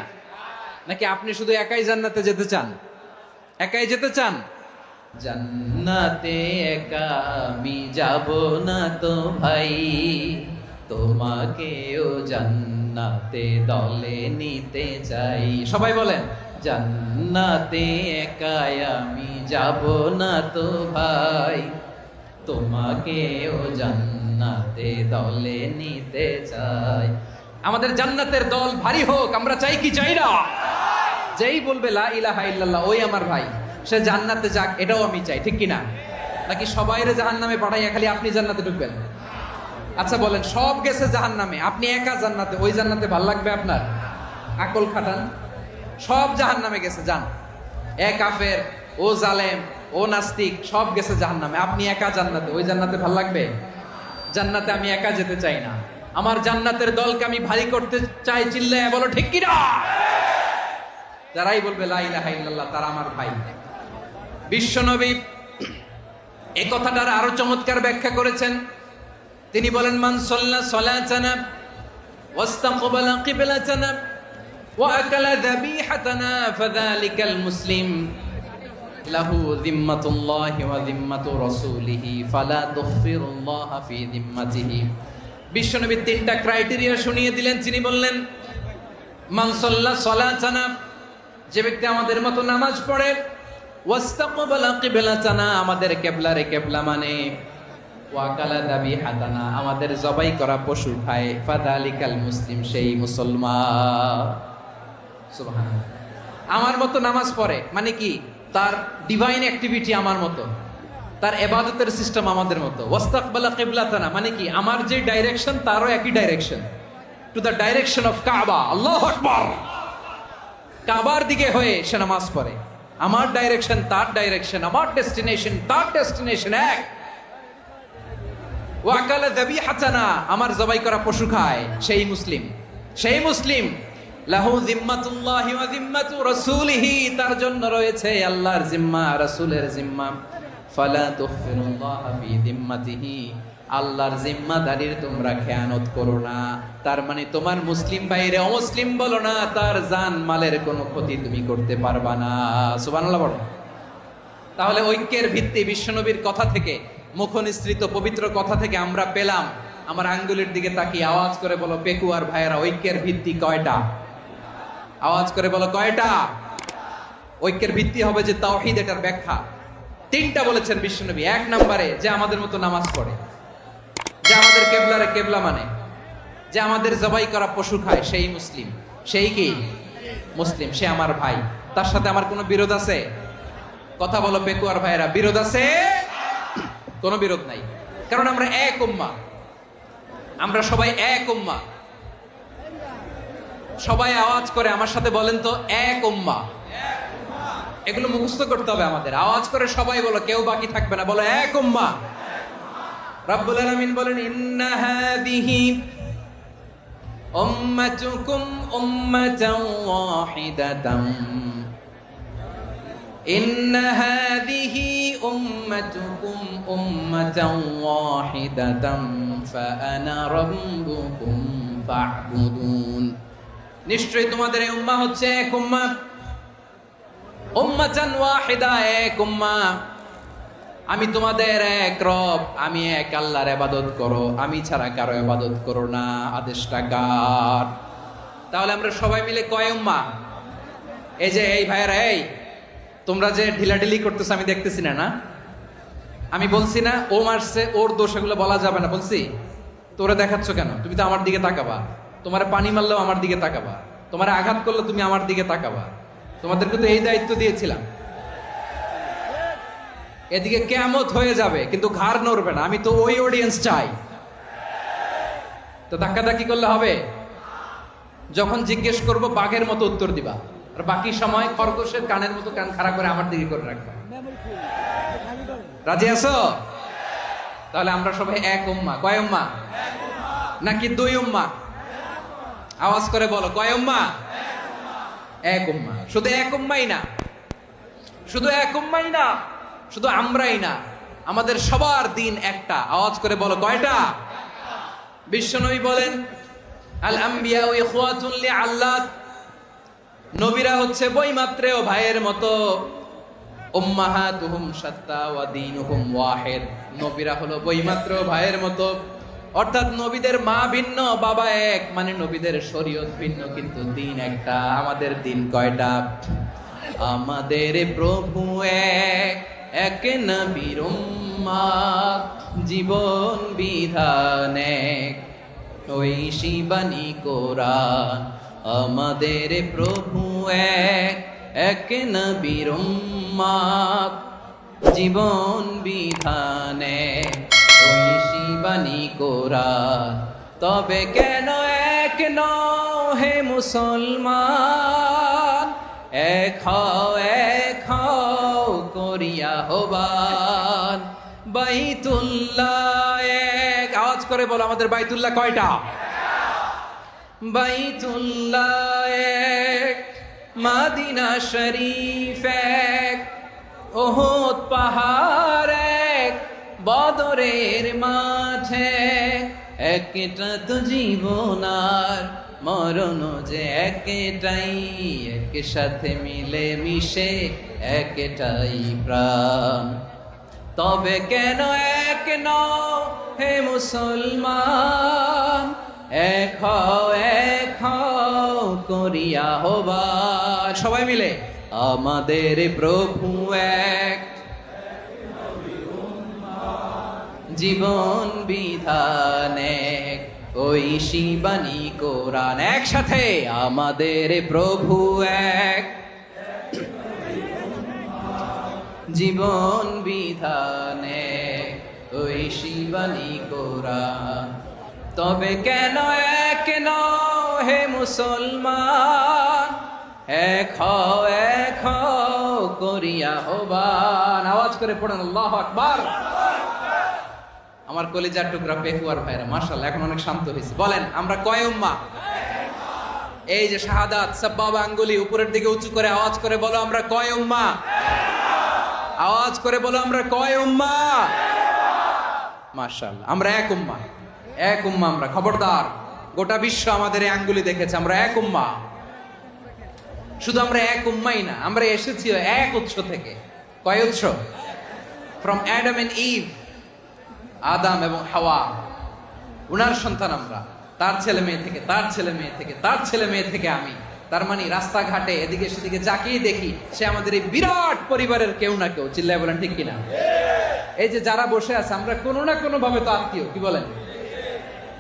নাকি আপনি শুধু একাই জান্নাতে যেতে চান? একাই যেতে চান? জান্নাতে একা আমি যাব না তো ভাই, তোমাকেও জান্নাতে দলে নিতে চাই। সবাই বলেন, জান্নাতে একা আমি যাব না তো ভাই, তোমাকেও জান্নাতে দলে নিতে চাই। আমাদের জান্নাতের দল ভারী হোক, আমরা চাই কি চাই না? যেই বলবে লা ইলাহা ইল্লাল্লাহ ওই আমার ভাই, সে জান্নাতে যাক, এটাও আমি চাই, ঠিক কিনা? নাকি সবাইরে জাহান্নামে পাঠাইয়া খালি আপনি জান্নাতে ঢুকবেন? আচ্ছা বলেন, সব গেছে জাহান্নামে, আপনি একা জান্নাতে, ওই জান্নাতে ভাল লাগবে আপনার? আকল খাটান। সব জাহান্নামে গেছে, যান। এ কাফের, ও জালেম, ও নাস্তিক, সব গেছে জাহান্নামে, আপনি একা জান্নাতে, ওই জান্নাতে ভাল লাগবে? জান্নাতে আমি একা যেতে চাই না, আমার জান্নাতের দলকে আমি ভারী করতে চাই। চিল্লায় বলো ঠিক কিনা? যারাই বলবে লা ইলাহা ইল্লাল্লাহ তারা আমার ভাই। বিশ্বনবী এই কথাটার আরো চমৎকার ব্যাখ্যা করেছেন। তিনি বলেন, মান সাল্লা সালাতানা ওয়াস্তাকবালা কিবলাতানা ওয়া আকালা যাবিহাতানা ফাযালিকাল মুসলিম লাহু যিম্মাতুল্লাহি ওয়া যিম্মাতু রাসূলিহি ফালা তুগফিরুল্লাহ ফি যিম্মাতিহি। বিশ্বনবী তিনটা ক্রাইটেরিয়া শুনিয়ে দিলেন। তিনি বললেন, মান সাল্লা সালাতানা, যে ব্যক্তি আমাদের মতো নামাজ পড়ে, ওয়াস্তাকবালা কিবলাতানা, আমাদের কিবলারে কিবলা মানে, ওয়াকালা যাবিহাতানা, আমাদের জবাই করা পশু খায়, ফাযালিকাল মুসলিম, সেই মুসলমান। সুবহানাল্লাহ। আমার মতো নামাজ পড়ে মানে কি? তার ডিভাইন অ্যাক্টিভিটি আমার মতো, তার ইবাদতের সিস্টেম আমাদের মতো। ওয়াস্তাকবালা কিবলাতানা মানে কি? আমার যে ডাইরেকশন তারও একই direction, to the direction of কাবা। আল্লাহু আকবার। কাবার দিকে হয়ে সে নামাজ পড়ে। আমার ডাইরেকশন তার ডাইরেকশন, আমার ডেস্টিনেশন তার ডেস্টিনেশন এক। ওয়াকালা যাবিহাতানা, আমার জবাই করা পশু খায়, সেই মুসলিম। সেই মুসলিম লাহু যিম্মাতুল্লাহি ওয়া যিম্মাতু রাসূলিহি, তার জন্য রয়েছে আল্লাহর জিম্মা, রাসূলের জিম্মা। ফালা তুগফিরুল্লাহ ফি যিম্মাতিহি, আল্লাহর জিম্মাদারির তোমরা খেয়ানত করো না। তার মানে তোমার মুসলিম ভাইরে অমুসলিম বলো না, তার জান মালের কোনো ক্ষতি তুমি করতে পারবা না। সুবহানাল্লাহ বলো। তাহলে ঐক্যের ভিত্তি বিশ্বনবীর কথা থেকে, মুখনিসৃত পবিত্র কথা থেকে আমরা পেলাম। আমার আঙ্গুলের দিকে তাকিয়ে আওয়াজ করে বলো পেকুয়ার ভাইয়েরা, ঐক্যের ভিত্তি কয়টা? আওয়াজ করে বলো কয়টা? ঐক্যের ভিত্তি হবে যে তাওহীদ, এটার ব্যাখ্যা তিনটা বলেছেন বিশ্বনবী। এক নম্বরে, যে আমাদের মতো নামাজ পড়ে, যে আমাদের কেবলারে কেবলা মানে, যে আমাদের জবাই করা পশু খায়, সেই মুসলিম। সেই কি মুসলিম? সে আমার ভাই। তার সাথে আমার কোনো বিরোধ আছে? কথা বলো পেকুয়ার ভাইয়েরা, বিরোধ আছে? কোনো বিরোধ নাই, কারণ আমরা এক উম্মাহ, আমরা সবাই এক উম্মাহ। সবাই আওয়াজ করে আমার সাথে বলেন তো, এক উম্মাহ। এগুলো মুখস্থ করতে হবে আমাদের। আওয়াজ করে সবাই বলো, কেউ বাকি থাকবে না, বলো এক উম্মাহ। রব্বুল আলামিন বলেন, ইন্না হাযিহি উম্মাতুকুম উম্মাতান ওয়াহিদাতান, ইন্না হাযিহি উম্মাতুকুম উম্মাতান ওয়াহিদাতান ফাআনা রাব্বুকুম ফা'বুদুন। নিশ্চয়ই তোমাদের এই উম্মাহ হচ্ছে এক উম্মাহ, উম্মাতান ওয়াহিদা, এক উম্মাহ। আমি তোমাদের এক রব, আমি এক আল্লাহর ইবাদত করো, আমি ছাড়া কারো ইবাদত করো না। আদেশটা কার? তাহলে আমরা সবাই মিলে কয় উম্মাহ? এই যে এই ভাইয়েরা, এই তোমরা যে ঢিলাঢিলি করতেছো আমি দেখতেছি না, না? আমি বলছি না ও মারছে, ওর দোষ, এগুলো বলা যাবে না বলছি? তোরা দেখাচ্ছ কেন? তুমি তো আমার দিকে তাকাবা। তোমার পানি মারলেও আমার দিকে তাকাবা, তোমার আঘাত করলে তুমি আমার দিকে তাকাবা। তোমাদেরকে তো এই দায়িত্ব দিয়েছিলাম। এদিকে কিয়ামত হয়ে যাবে কিন্তু ঘাড় নড়বে না। আমি তো ওই অডিয়েন্স চাই। তো ধাক্কাধাক্কি করলে হবে? যখন জিজ্ঞেস করব বাঘের মতো উত্তর দিবা, আর বাকি সময় খরগোশের কানের মতো কান খাড়া করে আমার দিকে করে রাখবা। রাজি আছো? তাহলে আমরা সবাই এক উম্মাহ। কয় উম্মাহ? নাকি দুই উম্মাহ? আওয়াজ করে বলো, কয় উম্মাহ? এক উম্মাহ। শুধু এক উম্মাই না, শুধু এক উম্মাই না, শুধু আমরাই না, আমাদের সবার দিন একটা। আওয়াজ করে বলো কয়টা? বিশ্বনবী বলেন, আল আম্বিয়া ইখওয়াতুন লিআল্লাত, নবীরা হচ্ছে বৈমাত্রেয় ভাইয়ের মতো। উম্মাহাতুহুম শাত্তা ওয়া দীনুহুম ওয়াহিদ, নবীরা হলো বৈমাত্রেয় ভাইয়ের মতো। অর্থাৎ নবীদের মা ভিন্ন, বাবা এক, মানে নবীদের শরীয়ত ভিন্ন কিন্তু দিন একটা। আমাদের দিন কয়টা? আমাদের প্রভু এক, এক নবীর উম্মাহ, জীবন বিধান এক, ঐশী বাণী কোরআন। আমাদের প্রভু এক, এক নবীর উম্মাহ, জীবন বিধান এক, ঐশী বাণী কোরআন। তবে কেন এক নও হে মুসলমান? এক হও করিয়া হবান। বাইতুল্লাহ এক, আওয়াজ করে বলো আমাদের বাইতুল্লাহ কয়টা? বাইতুল্লাহ এক, মাদিনা শরীফ এক, ওহদ পাহাড় এক বদরের মাঠে, একটা তো জীবন আর মরণ যে একটাই, এক সাথে মিলে মিশে একটাই প্রাণ। তবে কেন এক নও হে মুসলমান, এক হও করিয়া হবার। সবাই মিলে আমাদের প্রভু এক, জীবন বিধান এক, ওই শিবানী কোরআন। একসাথে আমাদের প্রভু এক, জীবন বিধান এক, ওই শিবানী কোরআন। তবে কেন এক নও হে মুসলমান, এক হও করিয়া হবান। আওয়াজ করে পড়েন আল্লাহু আকবার। আমার কলিজার টুকরা পেহুয়ার ভাইরা মাশাআল্লাহ এখন অনেক শান্ত হয়েছে। বলেন আমরা কয় উম্মাহ? এই যে শাহাদাত সাব্বাবা আঙ্গুলি উপরের দিকে উঁচু করে আওয়াজ করে বলো আমরা কয় উম্মাহ? আওয়াজ করে বলো আমরা কয় উম্মাহ? মাশাআল্লাহ আমরা এক উম্মাহ, এক উম্মাহ আমরা। খবরদার, গোটা বিশ্ব আমাদের এই আঙ্গুলি দেখেছে আমরা এক উম্মাহ। শুধু আমরা এক উম্মাই না, আমরা এসেছি এক উৎস থেকে। কয় উৎস? ফ্রম অ্যাডাম এন্ড ইভ, আদাম এবং হাওয়া, উনার সন্তান আমরা। তার ছেলে মেয়ে থেকে, তার ছেলে মেয়ে থেকে, তার ছেলে মেয়ে থেকে আমি। তার মানে রাস্তাঘাটে এদিকে সেদিকে যাকেই দেখি সে আমাদের এই বিরাট পরিবারের কেউ না কেউ। চিল্লায় বলেন ঠিক কিনা? এই যে যারা বসে আছে আমরা কোনো না কোনো ভাবে তো আত্মীয়, কি বলেন?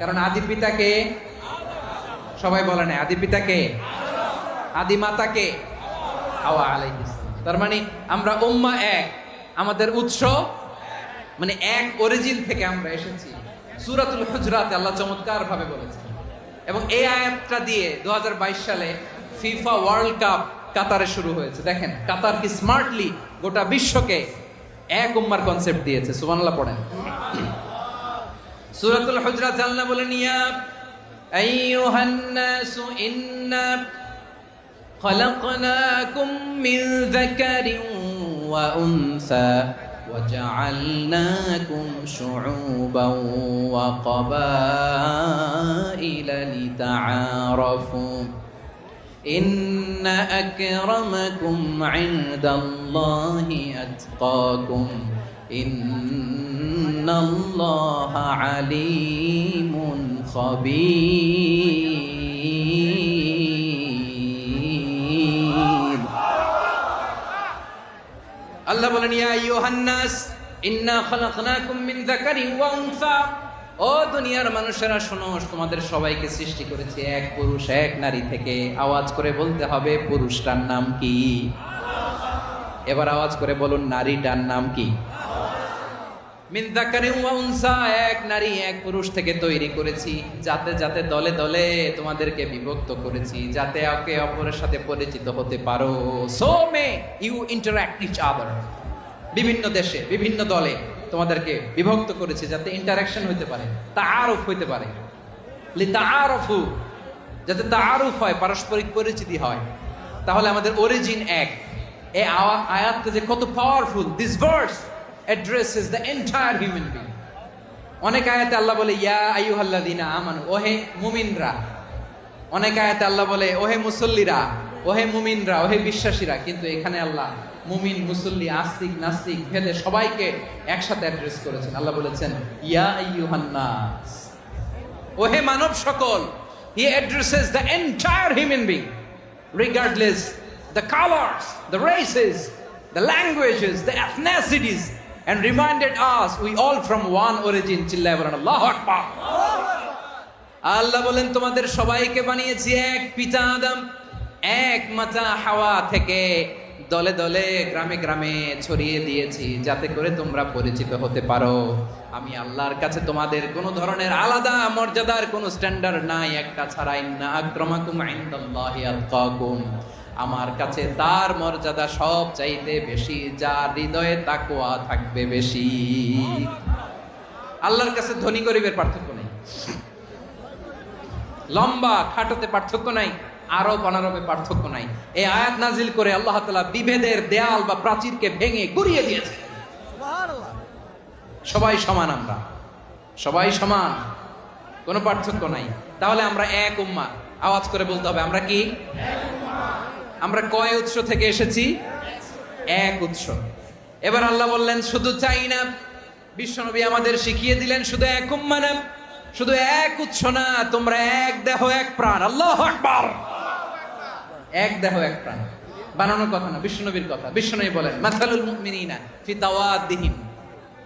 কারণ আদি পিতাকে সবাই বলে না, আদি পিতাকে, আদি মাতাকে হাওয়া আলাইহিস সালাম। তার মানে আমরা উম্মাহ এক, আমাদের উৎস মানে এক অরিজিন থেকে আমরা এসেছি। সূরাতুল হুজরাতে আল্লাহ চমৎকার ভাবে বলেছেন, এবং এই আয়াতটা দিয়ে 2022 সালে ফিফা ওয়ার্ল্ড কাপ কাতারে শুরু হয়েছে। দেখেন কাতার কি স্মার্টলি গোটা বিশ্বকে এক উম্মার কনসেপ্ট দিয়েছে। সুবহানাল্লাহ পড়েন। সূরাতুল হুজরাতে আল্লাহ বলেন ইয়া আইয়ুহান নাসু ইন্না খলাকনাকুম মিন যাকারিন ওয়া উনসা وجعلناكم شعوبا وقبائل لتعارفوا إن أكرمكم عند الله أتقاكم إن الله عليم خبير আল্লাহ বলেন ইয়া আইয়ুহান নাস ইন্না খালাকনাকুম মিন যাকারিন ওয়া উনসা। ও দুনিয়ার মানুষেরা শোনো, তোমাদের সবাইকে সৃষ্টি করেছি এক পুরুষ এক নারী থেকে। আওয়াজ করে বলতে হবে পুরুষটার নাম কি? এবার আওয়াজ করে বলুন নারীটার নাম কি? মিন যাকারিন ওয়া উনসা, এক নারী এক পুরুষ থেকে তৈরি করেছি। যাতে যাতে দলে দলে তোমাদেরকে বিভক্ত করেছি, যাতে একে অপরের সাথে পরিচিত হতে পারো। So may you interact each other. বিভিন্ন দেশে বিভিন্ন দলে তোমাদেরকে বিভক্ত করেছি যাতে ইন্টারাকশন হইতে পারে, তাআরুফ হইতে পারে। লিতাআরফু, যাতে তাআরুফ হয়, পারস্পরিক পরিচিতি হয়। তাহলে আমাদের অরিজিন এক। এই আয়াতটা যে কত powerful. This verse addresses the entire human being. অনেক আয়াতে আল্লাহ বলে ইয়া আইয়ুহাল্লাযীনা আমানু, ওহে মুমিনরা। অনেক আয়াতে আল্লাহ বলে ওহে মুসল্লিরা, ওহে মুমিনরা, ওহে বিশ্বাসীরা। কিন্তু এখানে আল্লাহ মুমিন মুসল্লি আস্তিক নাস্তিক ভেদে সবাইকে একসাথে অ্যাড্রেস করেছেন। আল্লাহ বলেছেন ইয়া আইয়ুহান নাস, ওহে মানব সকল। He addresses the entire human being regardless the colors, the races, the languages, the ethnicities, and reminded us we all from one origin. চিল্লায় বলেন আল্লাহু আকবার। আল্লাহ বলেন তোমাদের সবাইকে বানিয়েছি এক পিতা আদম, এক মাতা হাওয়া থেকে। দলে দলে গ্রামে গ্রামে ছড়িয়ে দিয়েছি যাতে করে তোমরা পরিচিত হতে পারো। আমি আল্লাহর কাছে তোমাদের কোনো ধরনের আলাদা মর্যাদার কোনো স্ট্যান্ডার্ড নাই একটা ছাড়া। ইন্না আক্রামাকুম ইনদাল্লাহি আতকাকুম, আমার কাছে তার মর্যাদা সব চাইতে বেশি যার হৃদয়ে তাকওয়া থাকবে বেশি। আল্লাহর কাছে ধনী গরিবের পার্থক্য নেই, লম্বা খাটোতে পার্থক্য নাই, আরব অনারবে পার্থক্য নাই। এই আয়াত নাজিল করে আল্লাহ তাআলা বিভেদের দেয়াল বা প্রাচীরকে ভেঙে গুড়িয়ে দিয়েছে। সবাই সমান, আমরা সবাই সমান, কোনো পার্থক্য নাই। তাহলে আমরা এক উম্মাহ। আওয়াজ করে বলতে হবে আমরা কি? আমরা কয় উৎস থেকে এসেছি? এক উৎস। এবার আল্লাহ বললেন শুধু চাই না, বিশ্বনবী আমাদের শিখিয়ে দিলেন শুধু এক উম্মাহ না, শুধু এক উৎস না, তোমরা এক দেহ এক প্রাণ। আল্লাহু আকবার। এক দেহ এক প্রাণ বানানোর কথা না, বিশ্বনবীর কথা। বিশ্বনবী বলেন মাসালুল মুমিনিনা ফি তাওয়াদ্দিহিম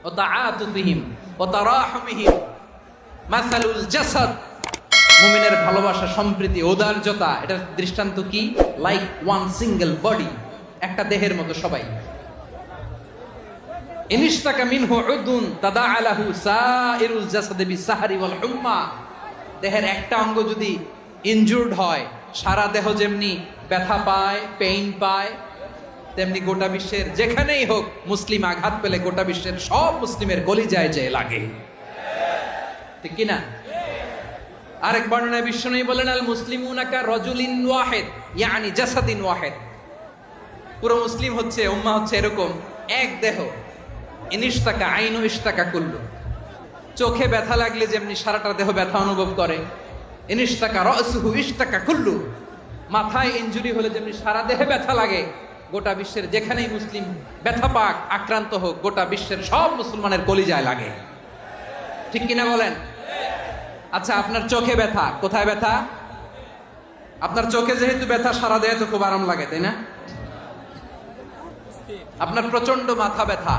ওয়া তাআতুফিহিম ওয়া তারাহুমিহিম মাসালুল জাসাদ। মুমিনের ভালোবাসা, সম্প্রীতি, ঔদার্যতা, এটার দৃষ্টান্ত কি? লাইক ওয়ান সিঙ্গেল বডি, একটা দেহের মতো সবাই। ইনিশতাকা মিনহু উদুন তাদাআলাহু সাইরুল জাসাদি বিসাহরি ওয়াল হুম্মা। দেহের একটা অঙ্গ যদি ইনজুরড হয়, সারা দেহ যেমনি ব্যথা পায়, পেইন পায়, তেমনি গোটা বিশ্বের যেখানেই হোক মুসলিম আঘাত পেলে গোটা বিশ্বের সব মুসলিমের কলিজায় যে লাগে, ঠিক কিনা? আরেক বর্ণনায় বিশ্বনবী বলেন আল মুসলিমুনা কা রাজুলিন ওয়াহিদ ইয়ানি জাসাদিন ওয়াহিদ। পুরো মুসলিম হচ্ছে, উম্মাহ হচ্ছে এরকম এক দেহ। ইনিশতাকা আইনু ইশতাকা কুল্লু। চোখে ব্যথা লাগলে যেমনি সারাটা দেহ ব্যথা অনুভব করে, ইনিশতাকা রাসুহু ইশতাকা কুল্লু। মাথায় ইনজুরি হলে যেমনি সারা দেহে ব্যথা লাগে, গোটা বিশ্বের যেখানেই মুসলিম ব্যথা পাক, আক্রান্ত হোক, গোটা বিশ্বের সব মুসলমানের কলিজায় লাগে, ঠিক কিনা বলেন? আচ্ছা, আপনার চোখে ব্যথা, কোথায় ব্যথা? আপনার চোখে যেহেতু ব্যথা, সারা দেহে তো খুব আরাম লাগে, তাই না? আপনার প্রচন্ড মাথা ব্যথা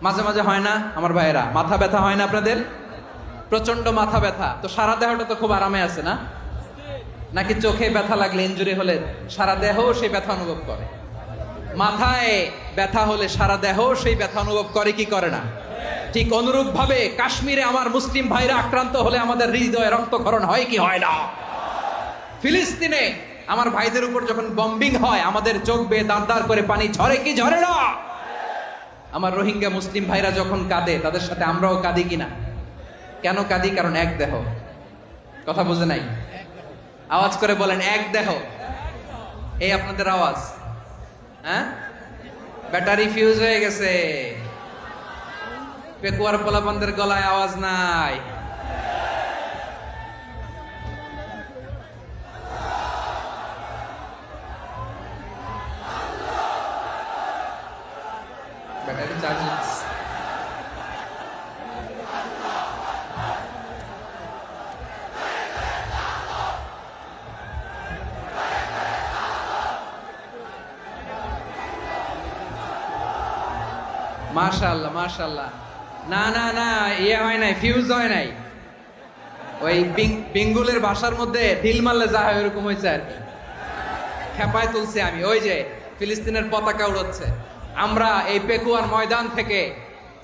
মাঝে মাঝে হয় না আমার ভাইয়েরা? মাথা ব্যথা হয় না আপনাদের? প্রচন্ড মাথা ব্যথা, তো সারা দেহটা তো খুব আরামে আছে না? নাকি চোখে ব্যথা লাগলে, ইনজুরি হলে সারা দেহ সেই ব্যথা অনুভব করে? মাথায় ব্যথা হলে সারা দেহ সেই ব্যথা অনুভব করে কি করে না? ঠিক অনুরূপ ভাবে কাশ্মীরে আমার মুসলিম ভাইরা আক্রান্ত হলে আমাদের হৃদয়ে রক্তক্ষরণ হয় কি হয় না? ফিলিস্তিনে আমার ভাইদের উপর যখন বম্বিং হয়, আমাদের চোখ বেয়ে দাঁড় দাঁড় করে পানি ঝরে কি ঝরে না? আমার রোহিঙ্গা মুসলিম ভাইরা যখন কাঁদে, তাদের সাথে আমরাও কাঁদি কিনা? কেন কাঁদি? কারণ এক দেহ। কথা বুঝে নাই? আওয়াজ করে বলেন এক দেহ। এই আপনাদের আওয়াজ, হ্যাঁ? ব্যাটারি ফিউজ হয়ে গেছে, পেকুয়ার পোলাপানদের গলায় আওয়াজ নাই। Battery charge. মাশাআল্লাহ মাশাআল্লাহ। না না না, ইয়ে হয় নাই, ফিউজ হয় নাই। ওই বেঙ্গুলের ভাষার মধ্যে ঢিল মারলে যা হয় ওরকম হয়েছে আর কি। খেপায় তুলছে আমি। ওই যে ফিলিস্তিনের পতাকা উড়াচ্ছে। আমরা এই পেকুয়ার ময়দান থেকে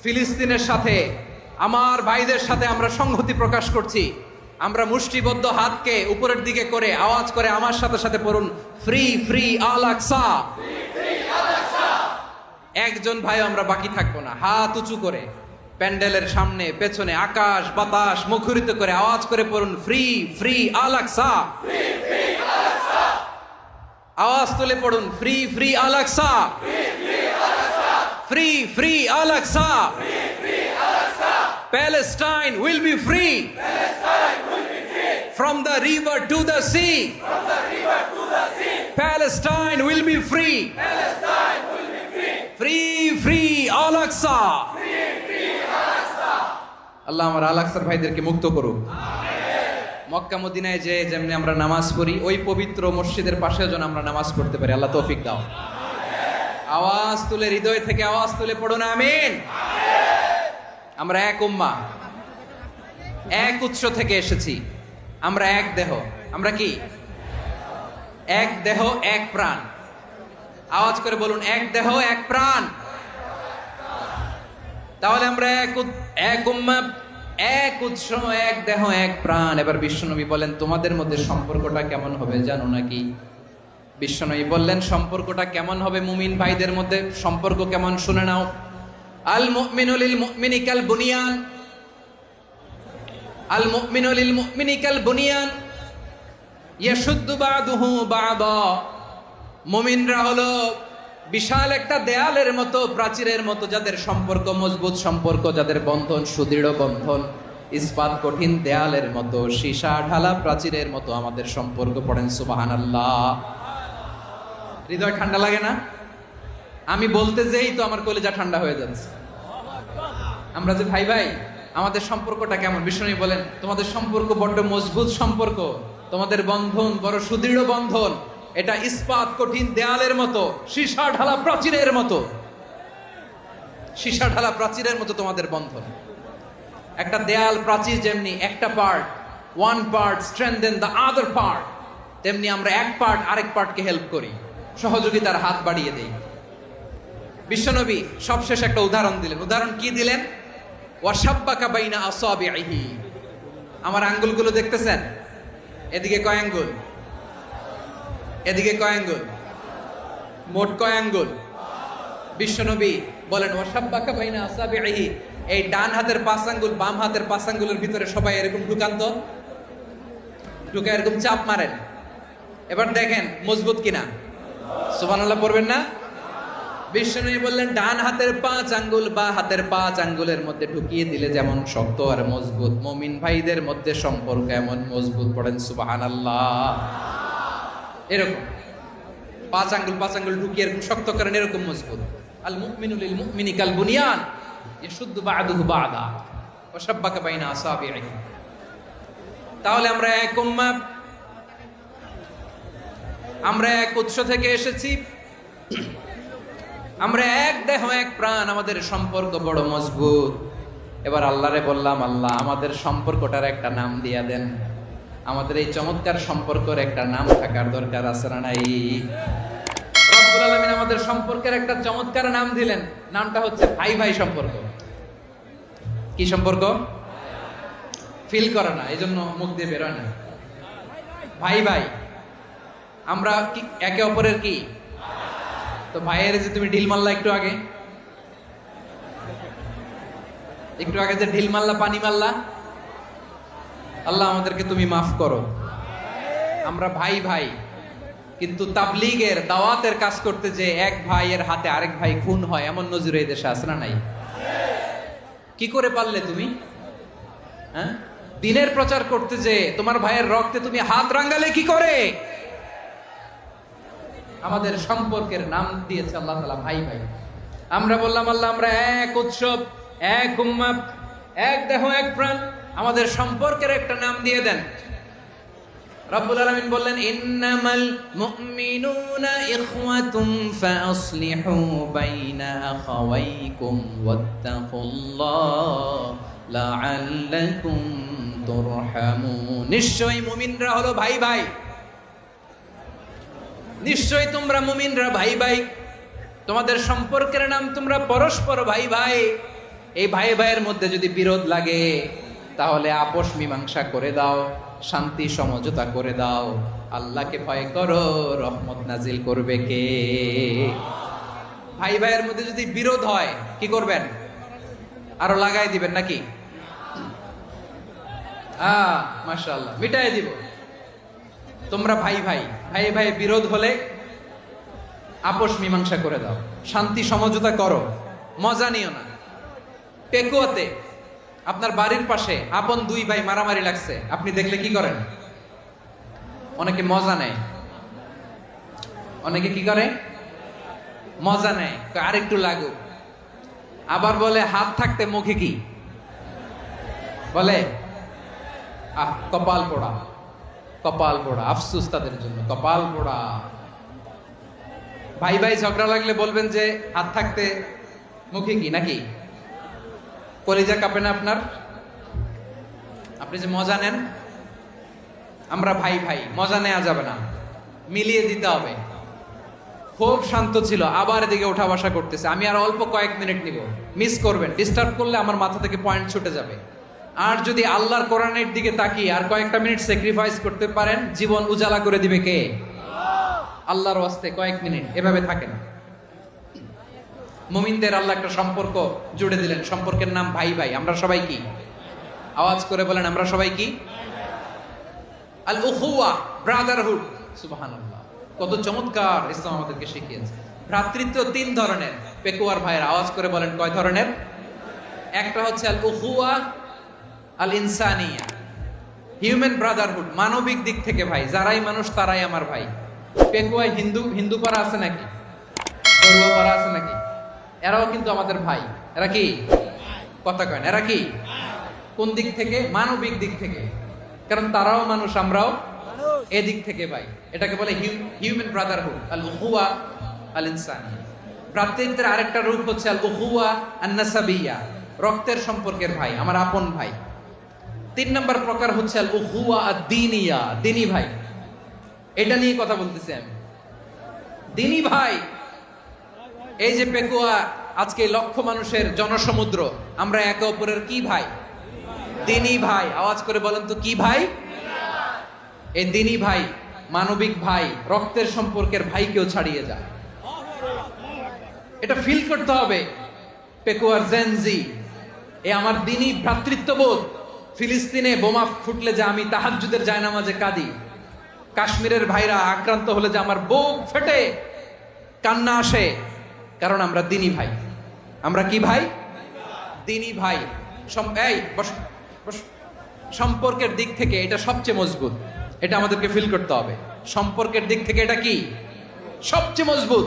ফিলিস্তিনের সাথে, আমার ভাইদের সাথে আমরা সংহতি প্রকাশ করছি। আমরা মুষ্টিবদ্ধ হাতকে উপরের দিকে করে আওয়াজ করে আমার সাথে সাথে পড়ুন, ফ্রি ফ্রি আল আকসা। একজন ভাই আমরা বাকি থাকবো না। হাত উঁচু করে প্যান্ডেলের সামনে, পেছনে, আকাশ বাতাস মুখরিত করে আওয়াজ করে পড়ুন, ফ্রি ফ্রি আল আকসা। আওয়াজ তুলে পড়ুন, free free Al Aqsa, free free Al Aqsa. Palestine will be free from the river to the sea. Palestine will be free. Free free Al Aqsa. আল্লাহ আমার আল আকসার ভাইদেরকে মুক্ত করুক। মক্কা মদিনায় যে যেমনি আমরা নামাজ পড়ি, ওই পবিত্র মসজিদের পাশেও যেন আমরা নামাজ পড়তে পারি। আল্লাহ তৌফিক দাও। আওয়াজ তুলে, হৃদয় থেকে আওয়াজ তুলে পড়ুন আমিন। আমরা এক উম্মাহ, এক উৎস থেকে এসেছি। আমরা এক দেহ। আমরা কি? এক দেহ এক প্রাণ। আওয়াজ করে বলুন, এক দেহ এক প্রাণ। তাহলে আমরা এক উম্মাহ, এক উৎস, এক দেহ এক প্রাণ। এবার বিশ্বনবী বলেন, তোমাদের মধ্যে সম্পর্কটা কেমন হবে জানো নাকি? বিশ্বনবী বললেন, সম্পর্কটা কেমন হবে মুমিন ভাইদের মধ্যে? সম্পর্ক কেমন শুনে নাও। আল মুমিনু লিল মুমিনি কাল বুনিয়ান, আল মুমিনু লিল মুমিনি কাল বুনিয়ান। ইয়াশুদ্দু বাদুহু বাদা, মুমিনরা হলো বিশাল একটা দেয়ালের মতো, প্রাচীরের মতো, যাদের সম্পর্ক মজবুত সম্পর্ক, যাদের বন্ধন সুদৃঢ় বন্ধন, ইস্পাত কঠিন দেয়ালের মতো, সীসা ঢালা প্রাচীরের মতো আমাদের সম্পর্ক। পড়েন সুবহানাল্লাহ। হৃদয় ঠান্ডা লাগে না? আমি বলতে যেই তো আমার কলিজা ঠান্ডা হয়ে যাচ্ছে। আমরা যে ভাই ভাই, আমাদের সম্পর্কটা কেমন? বিষ্ণু বলেন তোমাদের সম্পর্ক বড্ড মজবুত সম্পর্ক, তোমাদের বন্ধন বড় সুদৃঢ় বন্ধন, এটা ইস্পাত কঠিন দেয়ালের মতো, সীসা ঢালা প্রাচীরের মতো, সীসা ঢালা প্রাচীরের মতো তোমাদের বন্ধন। একটা দেয়াল প্রাচীর যেমনি একটা part, one part strengthen the other part, তেমনি আমরা এক পার্ট আরেক পার্টকে হেল্প করি, সহযোগিতার হাত বাড়িয়ে দেই। বিশ্বনবী সবশেষ একটা উদাহরণ দিলেন। উদাহরণ কি দিলেন? ওয়াশাব্বাকা বাইনা আসাবিহি, আমার আঙ্গুলগুলো দেখতেছেন? এদিকে কয় আঙ্গুল, এদিকে কয় আঙ্গুল, মোট কয় আঙ্গুল? বিশ্বনবী বলেন ওয়াশাব্বাকা বাইনা আসাবিহি, এই ডান হাতের 5 আঙ্গুল বাম হাতের 5 আঙ্গুলের ভিতরে সবাই এরকম ঢুকান তো, ঢুকে এরকম চাপ মারেন। এবার দেখেন মজবুত কিনা। সুবহানাল্লাহ পড়বেন না? বিষ্ণু বললেন ডান হাতের 5 আঙ্গুল বা হাতের 5 আঙ্গুলের মধ্যে ঢুকিয়ে দিলে যেমন শক্ত আর মজবুত, মুমিন ভাইদের মধ্যে সম্পর্ক এমন মজবুত। পড়েন সুবহানাল্লাহ। এরকম 5 আঙ্গুল ঢুকিয়ে এরকম শক্ত করেন, এরকম মজবুত। আল মুমিনু লিল মুমিনি কাল বুনিয়ান ইয়াশুদ্দু বা'দুহু বা'দা ওয়া শাব্বাকা বাইনা আসাবিহি। তাহলে আমরা এক উম্মাহ, আমরা এক উৎস থেকে এসেছি, আমরা এক দেহ এক প্রাণ, আমাদের সম্পর্ক বড় মজবুত। এবার আল্লাহরে বললাম, আল্লাহ আমাদের সম্পর্কটার একটা নাম দিয়া দেন। আমাদের এই চমৎকার সম্পর্কের একটা নাম থাকার দরকার আছে না নাই? রব্বুল আলামিন আমাদের সম্পর্কের একটা চমৎকার নাম দিলেন। নামটা হচ্ছে ভাই ভাই সম্পর্ক। কি সম্পর্ক? ফিল করে না, এই জন্য মুখ দিয়ে বেরোয় না। ভাই ভাই, আমরা কি একে অপরের কি? তো ভাইয়ের যে তুমি ঢিল মারলা একটু আগে, যে ঢিল মারলা, পানি মারলা, আল্লাহ আমাদেরকে তুমি মাফ করো। আমরা ভাই ভাই, কিন্তু তাবলীগের দাওয়াতের কাজ করতে যে এক ভাইয়ের হাতে আরেক ভাই খুন হয়, এমন নজির এই দেশে আছে না নাই? কি করে পারলে তুমি? হ্যাঁ, দিনের প্রচার করতে যে তোমার ভাইয়ের রক্তে তুমি হাত রাঙ্গালে কি করে? আমাদের সম্পর্কের নাম দিয়েছে আল্লাহ তাআলা ভাই ভাই। আমরা বললাম আল্লাহ আমরা এক উৎসব, এক উম্মাহ, এক দেহ এক প্রাণ, আমাদের সম্পর্কের একটা নাম দিয়ে দেন। রব্বুল আলামিন বললেন ইন্নামাল মুমিনুনা ইখওয়াতুন ফাসলিহু বাইনা আখাওয়াইকুম ওয়াত্তাকুল্লাহ লাআল্লাকুম তুরহামুন। নিশ্চয়ই মুমিনরা হলো ভাই ভাই, নিশ্চয়ই তোমরা মুমিনরা ভাই ভাই, তোমাদের সম্পর্কের নাম তোমরা পরস্পর ভাই ভাই। এই ভাই ভাইয়ের মধ্যে যদি বিরোধ লাগে তাহলে আপোষ মীমাংসা করে দাও, শান্তি সমঝোতা করে দাও। আল্লাহকে ভয় করো, রহমত নাজিল করবে কে? ভাই ভাইয়ের মধ্যে যদি বিরোধ হয় কি করবেন? আরো লাগাই দিবেন নাকি? মাশাআল্লাহ, মিটাই দিব। তোমরা ভাই ভাই, ভাই ভাই বিরোধ হলে আপোষ মীমাংসা করে দাও, শান্তি সমঝোতা করো, মজা নিও না। পেকুয়াতে আপনার বাড়ির পাশে আপন 2 ভাই মারামারি লাগছে, আপনি দেখলে কি করেন? অনেকে মজা নেয়। অনেকে কি করে? মজা নেয়, আরেকটু লাগুক। আবার বলে হাত থাকতে মুখে কি বলে? কপাল পোড়া, কপাল পোড়া। আফসোস তাদের জন্য, কপাল পোড়া। ভাই ভাই ঝগড়া লাগলে বলবেন যে হাত থাকতে মুখে কি, নাকি? কলিজা কাঁপে না আপনার? আপনি যে মজা নেন। আমরা ভাই ভাই, মজা নেওয়া যাবে না, মিলিয়ে দিতে হবে। খুব শান্ত ছিল, আবার এদিকে ওঠা বসা করতেছে। আমি আর অল্প কয়েক মিনিট নিব, মিস করবেন। ডিস্টার্ব করলে আমার মাথা থেকে পয়েন্ট ছুটে যাবে। আর যদি আল্লাহর কোরআনের দিকে তাকিয়ে আর কয়েকটা মিনিট স্যাক্রিফাইস করতে পারেন, জীবন উজালা করে দিবে কে? আল্লাহর ওয়াস্তে কয়েক মিনিট এভাবে থাকেন। মুমিনদের আল্লাহ একটা সম্পর্ক জুড়ে দিলেন, সম্পর্কের নাম ভাই ভাই। আমরা সবাই কি? আওয়াজ করে বলেন, আমরা সবাই কি? আল উখুয়া, ব্রাদারহুড। সুবহানাল্লাহ, কত চমৎকার ইসলাম আমাদেরকে শিখিয়েছে। ভ্রাতৃত্ব তিন ধরনের। পেকুয়ার ভাইয়ের আওয়াজ করে বলেন কয় ধরনের? একটা হচ্ছে আল উখুয়া আল ইনসানিয়া, হিউম্যান ব্রাদারহুড, মানবিক দিক থেকে ভাই, যারাই মানুষ তারাই আমার ভাই। পেকুয়ায় হিন্দু পাড়া আছে নাকি? বড়ুয়া পাড়া আছে নাকি? এরাও কিন্তু আমাদের ভাই। এরা কি? কথা কয় না, এরা কি? কোন দিক থেকে? মানবিক দিক থেকে, কারণ তারাও মানুষ, আমরাও এদিক থেকে ভাই। এটাকে বলে হিউম্যান ব্রাদারহুড, আল উখুয়া আল ইনসানিয়া। ভ্রাতৃত্বের আরেকটা রূপ হচ্ছে আল উখুয়া আন নাসাবিয়া, রক্তের সম্পর্কের ভাই, আমার আপন ভাই। তিন নম্বর প্রকার হচ্ছে আল উখুয়া আদ-দীনিয়া, দ্বীনি ভাই। এটা নিয়ে কথা বলতেছি আমি, দ্বীনি ভাই। এই যে পেকুয়া, আজকে লক্ষ মানুষের জনসমুদ্র, আমরা একে অপরের কি ভাই? দ্বীনি ভাই। আওয়াজ করে বলেন তো কি ভাই? এই দ্বীনি ভাই, মানবিক ভাই, রক্তের সম্পর্কের ভাইকেও ছাড়িয়ে যায়। এটা ফিল করতে হবে। পেকুয়ার জেনজি, এ আমার দ্বীনি ভ্রাতৃত্ববোধ। ফিলিস্তিনে বোমা ফুটলে যে আমি তাহাজ্জুদের জায়নামাজে কাঁদি, কাশ্মীরের ভাইরা আক্রান্ত হলে যে আমার বুক ফেটে কান্না আসে, কারণ আমরা দ্বীনি ভাই। আমরা কি ভাই? দ্বীনি ভাই। এই বস বস। সম্পর্কের দিক থেকে এটা সবচেয়ে মজবুত, এটা আমাদেরকে ফিল করতে হবে। সম্পর্কের দিক থেকে এটা কি? সবচেয়ে মজবুত,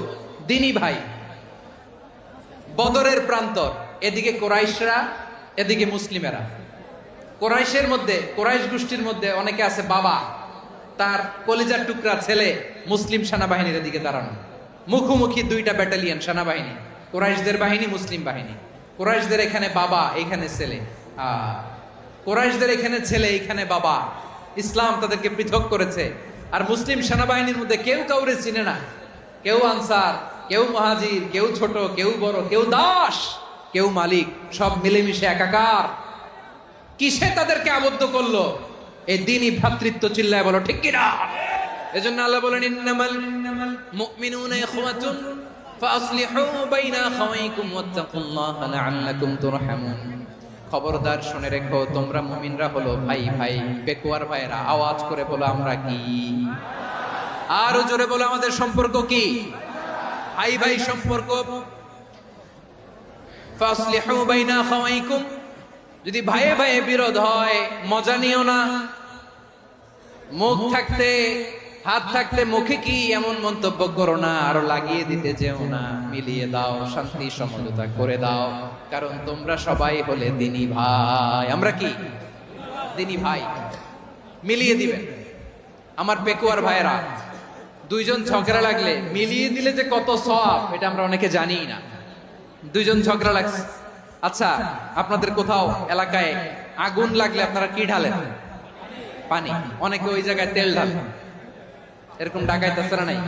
দ্বীনি ভাই। বদরের প্রান্তর, এদিকে কোরাইশরা, এদিকে মুসলিমেরা। কোরাইশের মধ্যে, কোরাইশ গোষ্ঠীর মধ্যে অনেকে আছে বাবা, তার কলিজার টুকরা ছেলে মুসলিম সেনাবাহিনীর দিকে দাঁড়ানো, মুখোমুখি দুইটা ব্যাটালিয়ন সেনাবাহিনী, কোরাইশদের বাহিনী, মুসলিম বাহিনী। কোরাইশদের এখানে বাবা, এখানে ছেলে। কোরাইশদের এখানে ছেলে, এখানে বাবা। ইসলাম তাদেরকে পৃথক করেছে। আর মুসলিম সেনাবাহিনীর মধ্যে কেউ কাউরে চিনে না, কেউ আনসার, কেউ মুহাজির, কেউ ছোট, কেউ বড়, কেউ দাস, কেউ মালিক, সব মিলেমিশে একাকার। কিসে তাদেরকে আবদ্ধ করলো? এই দ্বীনি ভ্রাতৃত্ব। চিল্লায় বলো ঠিক কিনা? এজন্য আল্লাহ বলেন ইন্নামাল মুমিনুনা ইখওয়াতুন ফাসলিহু বাইনা আখাওয়াইকুম ওয়াত্তাকুল্লাহা লাআল্লাকুম তুরহামুন। খবরদার শুনে রেখো, তোমরা মুমিনরা হলো ভাই ভাই। পেকুয়ার ভাইরা আওয়াজ করে বলো আমরা কি? আরো জোরে বলো আমাদের সম্পর্ক কি? ভাই ভাই সম্পর্ক। ফাসলিহু বাইনা আখাওয়াইকুম, যদি ভাইয়ে ভাইয়ে বিরোধ হয় মজা নিও না। মুখ থাকতে, হাত থাকতে মুখে কি এমন মন্তব্য করো না, আরো লাগিয়ে দিতে যেও না। মিলিয়ে দাও, শান্তি সমঝোতা করে দাও, কারণ তোমরা সবাই হলে দ্বীনি ভাই। আমরা কি? দ্বীনি ভাই। মিলিয়ে দিবেন। আমার পেকুয়ার ভাইয়েরা, দুইজন ঝগড়া লাগলে মিলিয়ে দিলে যে কত সওয়াব, এটা আমরা অনেকে জানি না। দুইজন ঝগড়া লাগছে, আচ্ছা আপনাদের কোথাও এলাকায় আগুন লাগলে আপনারা কি ঢালেন? পানি। অনেকে ওই জায়গায় তেল ঢালেন। এরকম ডাকাইতে আছে না নাই?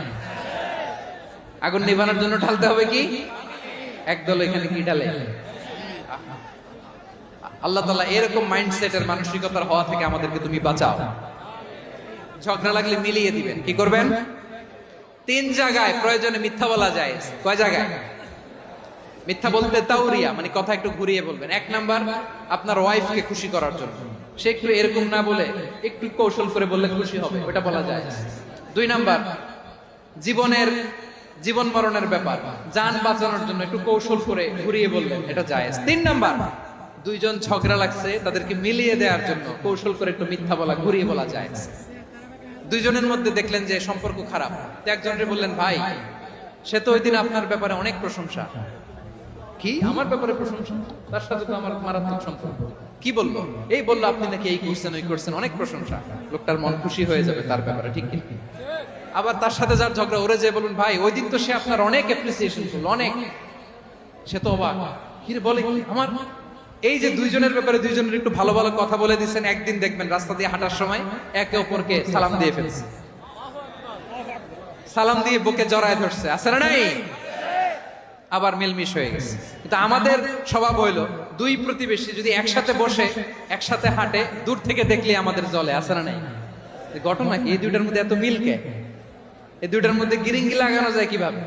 আগুন নিভানোর জন্য ঢালতে হবে কি? একদল এখানে কি ঢালে? আল্লাহ তাআলা এরকম মাইন্ডসেটের, মানসিকতার হওয়া থেকে আমাদেরকে তুমি বাঁচাও। ঝগড়া লাগলে মিলিয়ে দিবেন। কি করবেন? তিন জায়গায় প্রয়োজনে মিথ্যা বলা যায়। কয় জায়গায় মিথ্যা বলতে? তাউরিয়া, মানে কথা একটু ঘুরিয়ে বলবেন। এক নাম্বার, আপনার ওয়াইফকে খুশি করার জন্য, সে একটু এরকম না বলে একটু কৌশল করে বললে খুশি হবে, ওটা বলা যায়। দুই নাম্বার, জীবন মরণের ব্যাপার, জান বাঁচানোর জন্য একটু কৌশল করে ঘুরিয়ে বললেন, এটা জায়েজ। তিন নাম্বার, দুইজন ঝগড়া লাগছে তাদেরকে মিলিয়ে দেওয়ার জন্য কৌশল করে একটু মিথ্যা বলা, ঘুরিয়ে বলা জায়েজ। দুইজনের মধ্যে দেখলেন যে সম্পর্ক খারাপ, একজনকে বললেন ভাই, সে তো ওই দিন আপনার ব্যাপারে অনেক প্রশংসা। কি আমার ব্যাপারে প্রশংসা? তার সাথে তো আমার মারাত্মক সম্পর্ক। কি বললো? এই বললো আপনি নাকি এই করছেন, ওই করছেন, অনেক প্রশংসা। লোকটার মন খুশি হয়ে যাবে তার ব্যাপারে, ঠিক কি? আবার তার সাথে যার ঝগড়া, ওরে যে বলুন ভাই ওই দিন তো সে আপনার অনেক অ্যাপ্রিসিয়েশন করলো, অনেক। সে তো অবাক, কি রে বলে আমার। এই যে দুইজনের ব্যাপারে দুইজনের একটু ভালো ভালো কথা বলে দিচ্ছেন, একদিন দেখবেন রাস্তা দিয়ে হাঁটার সময় একে অপরকে সালাম দিয়ে ফেলছে, সালাম দিয়ে বুকে জড়ায় ধরছে, আছে না নাই? আবার মিলমিশ হয়ে গেছে। কিন্তু আমাদের স্বভাব হইলো, দুই প্রতিবেশী যদি একসাথে বসে একসাথে হাঁটে, দূর থেকে দেখলে আমাদের জলে, আছে না নাই? ঘটনা কি? এই দুইটার মধ্যে এত মিল কে? এই দুইটার মধ্যে গিরিঙ্গি লাগানো যায় কিভাবে?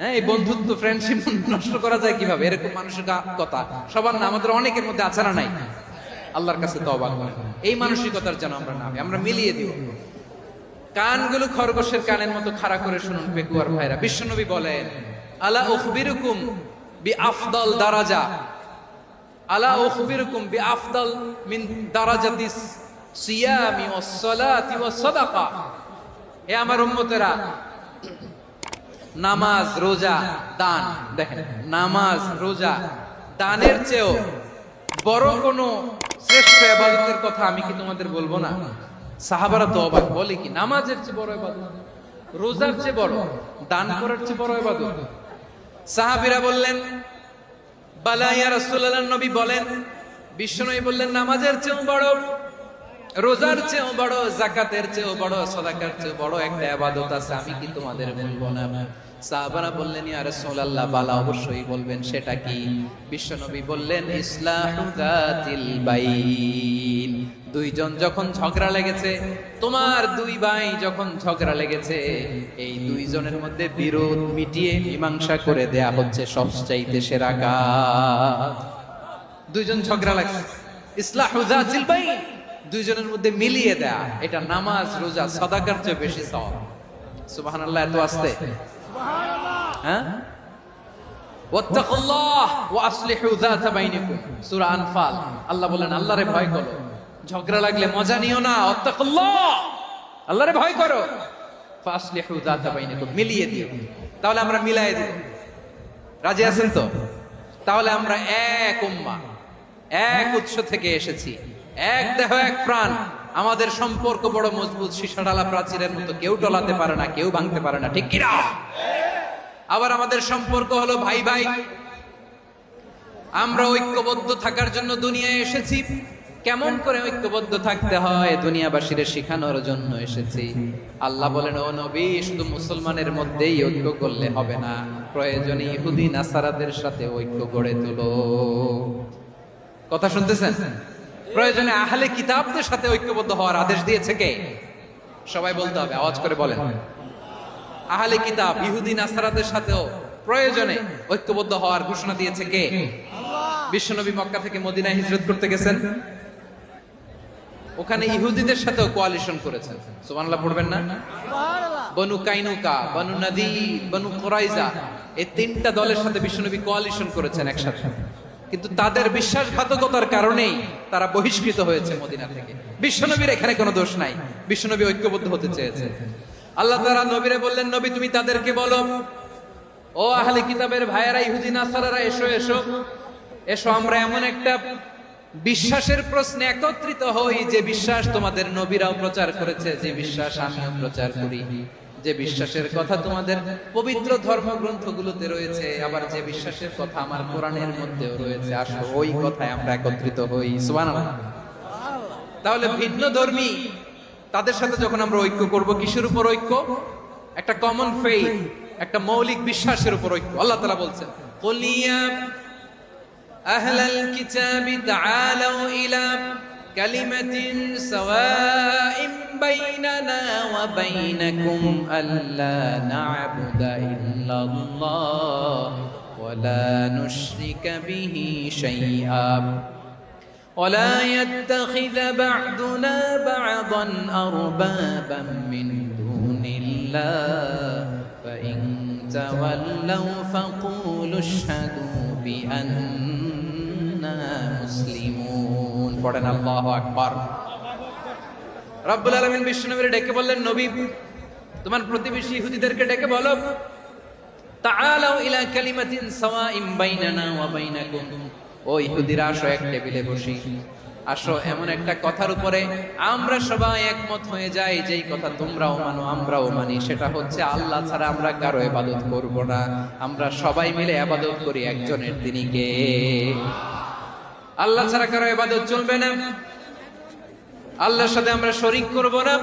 হ্যাঁ, এই বন্ধুত্ব, ফ্রেন্ডশিপ নষ্ট করা যায় কিভাবে? এরকম মানুষের কথা সবার না, আমাদের অনেকের মধ্যে আছে না নাই? আল্লাহর কাছে তওবা করেন। এই মানসিকতার যেন আমরা না হই, আমরা মিলিয়ে দিব। কানগুলো খরগোশের কানের মতো খাড়া করে শুনুন পেকুয়ার ভাইরা। বিশ্বনবী বলেন, আলা উখবিরুকুম বিআফদাল দারাজা, আলা উখবিরুকুম বিআফদাল মিন দারাজাতিস সিয়ামি ওয়াস সালাতি ওয়াস সাদাকা। হে আমার উম্মতেরা, নামাজ, রোজা, দান, দেখেন নামাজ, রোজা, দানের চেয়েও বড় কোন শ্রেষ্ঠ ইবাদতের কথা আমি কি তোমাদের বলবো না? সাহাবারা তো অবাক, বলে কি নামাজের চেয়ে বড় ইবাদত, রোজার চেয়ে বড়, দান করার চেয়ে বড় ইবাদত? সাহাবীরা বললেন, বালা ইয়া রাসূলুল্লাহ, নবী বলেন। বিশ্বনবী বললেন, নামাজের চেয়েও বড়, রোজার চেয়েও বড়, যাকাতের চেয়েও বড়, সাদাকার চেয়েও বড় একটা ইবাদত আছে, আমি কি তোমাদের বলবো না? সাহাবারা বললেন, ইয়া রাসূলুল্লাহ, বালা, অবশ্যই বলবেন, সেটা কি? বিশ্বনবী বললেন, ইসলাহু যাতিল বাইন। দুইজন যখন ঝগড়া লেগেছে, তোমার দুই ভাই যখন ঝগড়া লেগেছে, এই দুইজনের মধ্যে বিরোধ মিটিয়ে মীমাংসা করে দেয়া হচ্ছে সবচাইতে সেরা কাজ। দুইজন ঝগড়া লাগছে, ইসলাহু যাতিল বাইন, দুইজনের মধ্যে মিলিয়ে দেয়া, এটা নামাজ, রোজা, সাদাকার চেয়ে বেশি সওয়াব। সুবহানাল্লাহ, এত আস্তে, হ্যাঁ? ওয়াত্তাকুল্লাহ ওয়া আসলিহু যাতা বাইনিকুম, সূরা আনফাল। আল্লাহ বলেন, আল্লাহরে ভয় করো, ঝগড়া লাগলে মজা নিও না, ওয়াত্তাকুল্লাহ, আল্লাহরে ভয় করো, ফাসলিহু যাতা বাইনিকুম, মিলিয়ে দিও। তাহলে আমরা মিলায়ে দিব, রাজি আছেন তো? তাহলে আমরা এক উম্মাহ, এক উৎস থেকে এসেছি, এক দেহ, এক প্রাণ। আমাদের সম্পর্ক বড় মজবুত, সীসাডালা প্রাচীরের মতো, কেউ টলাতে পারে না, কেউ ভাঙতে পারে না, ঠিক কিনা? আবার আমাদের সম্পর্ক হলো ভাই ভাই। আমরা ঐক্যবদ্ধ থাকার জন্য দুনিয়ায় এসেছি। কেমন করে ঐক্যবদ্ধ থাকতে হয় দুনিয়াবাসীর শেখানোর জন্য এসেছি। আল্লাহ বলেন, ও নবী, শুধু মুসলমানের মধ্যেই ঐক্য করলে হবে না, প্রয়োজনে ইহুদি নাসারাদের সাথে ঐক্য গড়ে তোলো। কথা শুনতেছেন? প্রয়োজনে আহলে কিতাবদের সাথে ঐক্যবদ্ধ হওয়ার আদেশ দিয়েছে কে? সবাই বলতে হবে, আওয়াজ করে বলেন। আহলে কিতাব, ইহুদি নাসারাদের সাথেও প্রয়োজনে ঐক্যবদ্ধ হওয়ার ঘোষণা দিয়েছে কে? বিশ্বনবী মক্কা থেকে মদিনায় হিজরত করতে গেছেন, ওখানে ইহুদিদের সাথেও কোয়ালিশন করেছেন। সুবহানাল্লাহ পড়বেন না? বনু কাইনুকা, বনু নাদির, বনু কুরাইজা, এই তিনটা দলের সাথে বিশ্বনবী কোয়ালিশন করেছেন একসাথে। কিন্তু তাদের বিশ্বাসঘাতকতার কারণেই তারা বহিষ্কৃত হয়েছে মদিনা থেকে। বিশ্বনবীর এখানে কোনো দোষ নাই, বিশ্বনবী ঐক্যবদ্ধ হতে চেয়েছে। আল্লাহ তাআলা নবীরে বললেন, নবী তুমি তাদেরকে বলো, ও আহলে কিতাবের ভাইয়েরা, ইহুদি নাসারারা, এসো এসো এসো, আমরা এমন একটা বিশ্বাসের প্রশ্নে একত্রিত হই, যে বিশ্বাস তোমাদের নবীরাও প্রচার করেছে, যে বিশ্বাস আমিও প্রচার করি, যে বিশ্বাসের কথা তোমাদের পবিত্র ধর্মগ্রন্থগুলোতে রয়েছে, আবার যে বিশ্বাসের কথা আমার কোরআনের মধ্যেও রয়েছে, আসো ওই কথায় আমরা একত্রিত হই। সুবহানাল্লাহ। তাহলে ভিন্ন ধর্মী তাদের সাথে যখন আমরা ঐক্য করব, কিসের উপর ঐক্য? একটা কমন ফেইথ, একটা মৌলিক বিশ্বাসের উপর ঐক্য। আল্লাহ তাআলা বলছেন, কুল ইয়া আহলাল কিতাবি তাআলাউ ইলা কালিমাতিন সাওয়াইন বাইনানা ওয়া বাইনাকুম আল্লা না'বুদা ইল্লাল্লাহ ওয়া লা নুশরিকা বিহি শাইআ ولا يتخذ بعضنا بعضا أربابا من دون الله فإن تولوا فقولوا اشهدوا بأننا مسلمون। পড়েন আল্লাহু আকবার। রব্বুল আলামিন বিশ্বনবীর ডেকে বললেন, নবী তোমার প্রতিবেশী ইহুদিদেরকে ডেকে বলো, তাআলাউ ইলা কালিমাতিন সাওয়াইন বাইনানা ওয়া বাইনাকুম, ও ইহুদিরা, আসো এক টেবিলে বসি, আসো এমন একটা কথার উপরে আমরা সবাই একমত হয়ে যাই, যেই কথা তোমরাও মানো আমরাও মানি, সেটা হচ্ছে আল্লাহ ছাড়া আমরা কারো ইবাদত করব না, আমরা সবাই মিলে ইবাদত করি একজনের, তিনি কে? আল্লাহ ছাড়া কারো ইবাদত চলবে না, আল্লাহর সাথে আমরা শরীক করব না,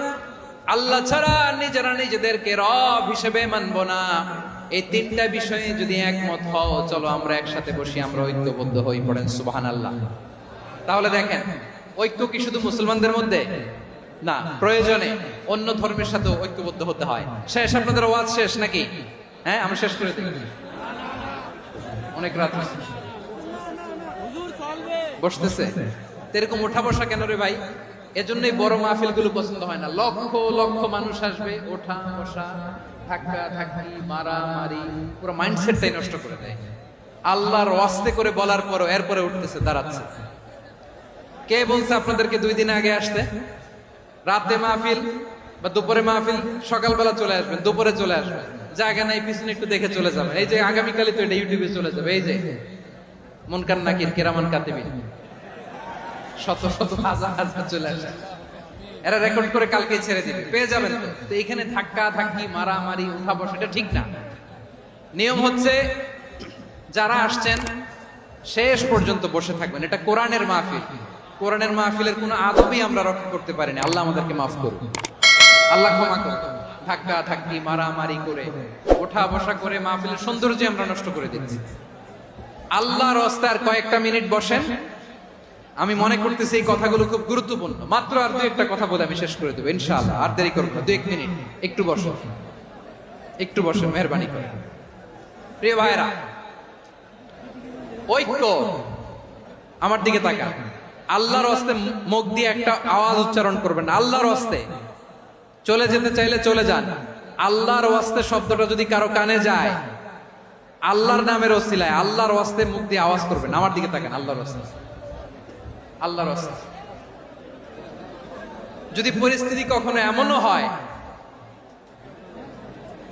আল্লাহ ছাড়া নিজেরা নিজেদেরকে রব হিসেবে মানব না। এই তিনটা বিষয়ে যদি একমত হও, চলো আমরা একসাথে বসি, আমরা ঐক্যবদ্ধ হই। পড়েন সুবহানাল্লাহ। তাহলে দেখেন, ঐক্য কি শুধু মুসলমানদের মধ্যে না, প্রয়োজনে অন্য ধর্মের সাথে ঐক্যবদ্ধ হতে হয়। শেষ? আপনাদের ওয়াজ শেষ নাকি? হ্যাঁ, আমরা শেষ করে দিই, অনেক রাত বসতেছে। তো এরকম ওঠা বসা কেন রে ভাই? এজন্যই বড় মাহফিল গুলো পছন্দ হয় না। লক্ষ লক্ষ মানুষ আসবে, ওঠা বসা, ধাক্কা ধাক্কি, মারামারি, পুরো মাইন্ডসেটটাই নষ্ট করে দেয়। আল্লাহর ওয়াস্তে করে বলার পরও এরপরে উঠতেছে, দাঁড়াচ্ছে। কে বলছে আপনাদেরকে 2 দিন আগে আসতে? রাতে মাহফিল বা দুপুরে মাহফিল, সকালবেলা চলে আসবেন, দুপুরে চলে আসবেন, জায়গা নাই পিছনে একটু দেখে চলে যাবেন। এই যে আগামীকালই তো এটা ইউটিউবে চলে যাবে। এই যে মুনকার নাকির কিরামান কাতিবিন, শত শত হাজার হাজার চলে আসে, এরা রেকর্ড করে কালকেই ছেড়ে দিবে, পেয়ে যাবেন। তো এখানে ধাক্কা ধাক্কি, মারামারি, উঠা বসা, এটা ঠিক না। নিয়ম হচ্ছে যারা আসছেন শেষ পর্যন্ত বসে থাকবেন। এটা কোরআনের মাহফিল। কোরআনের মাহফিলের কোনো আদবই আমরা রক্ষা করতে পারিনি। আল্লাহ আমাদেরকে মাফ করুন, আল্লাহ ক্ষমা করুন। ধাক্কা ধাক্কি, মারামারি করে, ওঠা বসা করে মাহফিলের সৌন্দর্য আমরা নষ্ট করে দিচ্ছি। আল্লাহর রাস্তায় আর কয়েকটা মিনিট বসেন। আমি মনে করতেছি এই কথাগুলো খুব গুরুত্বপূর্ণ। মাত্র আর 2-1টা কথা বলে আমি শেষ করে দেবো ইনশাআল্লাহ। আর দেরি করবো না, 2-1 মিনিট। একটু বসো, একটু বসো, মেহরবানি করে। প্রিয় ভাইরা, ঐক্য, আমার দিকে তাকান। আল্লাহর রাস্তায় মুখ দিয়ে একটা আওয়াজ উচ্চারণ করবেন, আল্লাহর রাস্তায়। চলে যেতে চাইলে চলে যান। আল্লাহর ওয়াস্তে শব্দটা যদি কারো কানে যায়, আল্লাহর নামের ওসিলায় আল্লাহর ওয়াস্তে মুখ দিয়ে আওয়াজ করবেন। আমার দিকে তাকান, আল্লাহর ওয়াস্তে, আল্লাহর ওয়াস্তে। যদি পরিস্থিতি কখনো এমনও হয়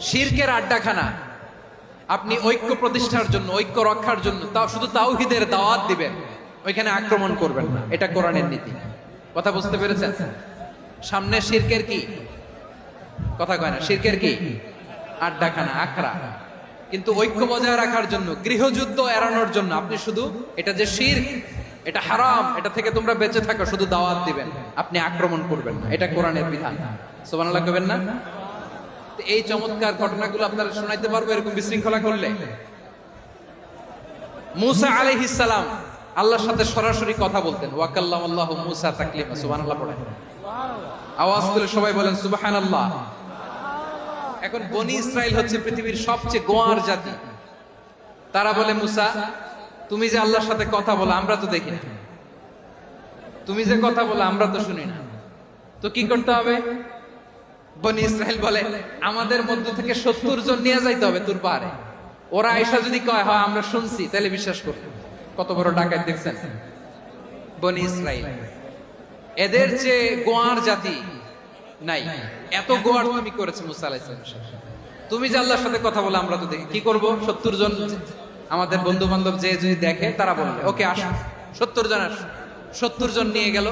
শিরকের আড্ডাখানা, আপনি ঐক্য প্রতিষ্ঠার জন্য, ঐক্য রক্ষার জন্য তাও শুধু তাওহীদের দাওয়াত দিবেন, ওইখানে আক্রমণ করবেন না। এটা কোরআনের নীতি। কথা বুঝতে পেরেছেন? সামনে শিরকের কি কথা কয় না, শিরকের কি আড্ডাখানা, আখড়া। কিন্তু ঐক্য বজায় রাখার জন্য, গৃহযুদ্ধ এড়ানোর জন্য আপনি শুধু এটা যে শিরক, এটা হারাম, এটা থেকে তোমরা বেঁচে থাকো, শুধু দাওয়াত দিবেন, আপনি আক্রমণ করবেন না। এটা কোরআনের বিধান। সুবহানাল্লাহ কইবেন না? এই চমৎকার ঘটনাগুলো আপনারা শোনাইতে পারবো এরকম বিশৃঙ্খলা করলে। মুসা আলাইহিস সালাম আল্লাহর সাথে সরাসরি কথা বলতেন। ওয়াকাল্লামাল্লাহু মুসা তাকলিমা। সুবহানাল্লাহ পড়েন, আওয়াজ তুলে সবাই বলেন সুবহানাল্লাহ। এখন বনি ইসরাইল হচ্ছে পৃথিবীর সবচেয়ে গোয়ার জাতি। তারা বলে, মুসা তুমি যে আল্লাহর সাথে কথা বলো আমরা তো দেখি না, তুমি যে কথা বলো আমরা তো শুনি না, তো কি করতে হবে? বনি ইসরাইল বলে, আমাদের মধ্য থেকে 70 জন নিয়ে যাইতে হবে তোর পারে। ওরা আয়েশা যদি কয় হয় আমরা শুনছি, তাহলে বিশ্বাস করবো। কত বড় ডাকাত দেখছেন বনি ইসরাইল। এদের চেয়ে গোয়ার জাতি নাই। এত গোয়ার তুমি করেছে মুসা আলাইহিস সালাম। তুমি যে আল্লাহর সাথে কথা বলে আমরা তো দেখি, কি করব? 70 জন আমাদের বন্ধু বান্ধব যে যদি দেখে তারা বলবে ওকে আসো, 70 জন আসো। 70 জন নিয়ে গেল।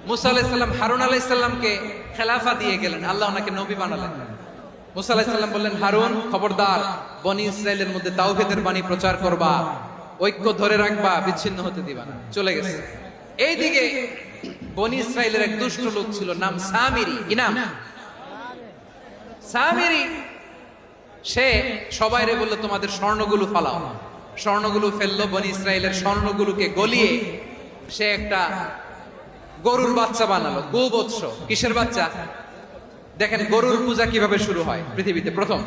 মুসা আলাইহিস সালাম হারুন আলাইহিস সালামকে খেলাফা দিয়ে গেলেন, আল্লাহ ওনাকে নবী বানালেন। মুসা আলাইহিস সালাম বললেন, হারুন খবরদার, বনি ইসরাইলের মধ্যে তাওহীদের বাণী প্রচার করবা, ঐক্য ধরে রাখবা, বিচ্ছিন্ন হতে দিবা না। চলে গেছে। এইদিকে বনি ইসরাইলের এক দুষ্ট লোক ছিল, নাম সামিরি। কি নাম? সামিরি। সে সবাইরে বলল তোমাদের স্বর্ণগুলো ফালাও। স্বর্ণগুলো ফেললো। বনি ইসরাইলের স্বর্ণগুলোকে গলিয়ে সে একটা গরুর বাচ্চা বানালো। গোবৎস। কিসের বাচ্চা? দেখেন গরুর পূজা কিভাবে শুরু হয় পৃথিবীতে প্রথম।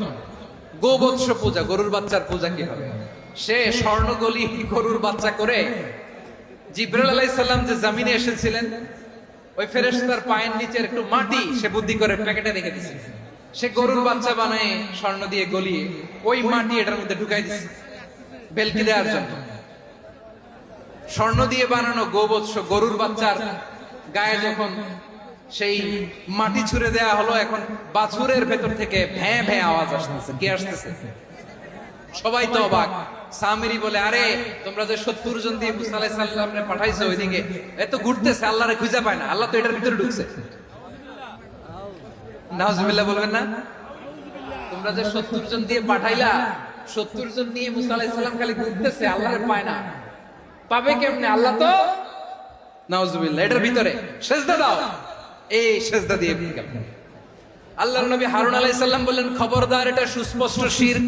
গোবৎস পূজা, গরুর বাচ্চার পূজা কিভাবে। সে স্বর্ণ গলি গরুর বাচ্চা করে জিবরাইল আলাইহিস সালাম যে জমিনে এসেছিলেন, ওই ফেরেশতার পায়ের নিচের একটু মাটি সে বুদ্ধি করে প্যাকেটে রেখে দিয়েছে। সে গরুর বাচ্চা বানায় স্বর্ণ দিয়ে গলিয়ে ওই মাটি এটার মধ্যে ঢুকাই দিচ্ছে বেলকি দেওয়ার জন্য। স্বর্ণ দিয়ে বানানো গোবৎস গরুর বাচ্চার গায়ে যখন সেই মাটি ছুঁড়ে দেয়া হলো, এখন বাছুরের ভেতর থেকে ভ্যাঁ ভ্যাঁ আওয়াজ আসতেছে। কে আসতেছে? সবাই তো অবাক। সামিরি বলে, আরে তোমরা যে 70 জন দিয়ে মুসা আলাইহিস সালামকে পাঠাইছো ওইদিকে, এত ঘুরতেছে, আল্লাহরে খুঁজে পায় না, আল্লাহ তো এটার ভিতরে ঢুকছে। নাউজুবিল্লাহ বলবেন না? তোমরা যে 70 জন দিয়ে পাঠাইলা, 70 জন নিয়ে মুসা আলাইহিস সালাম খালি ঘুরতেছে, আল্লাহরে পায় না। পাবে কেমনে? আল্লাহ তো নাউজুবিল্লাহ এটার ভিতরে। সেজদা দাও। এই সেজদা দিয়ে গেল। আল্লাহর নবী হারুন আলাইহিস সালাম বললেন, খবরদার, এটা সুস্পষ্ট শিরক।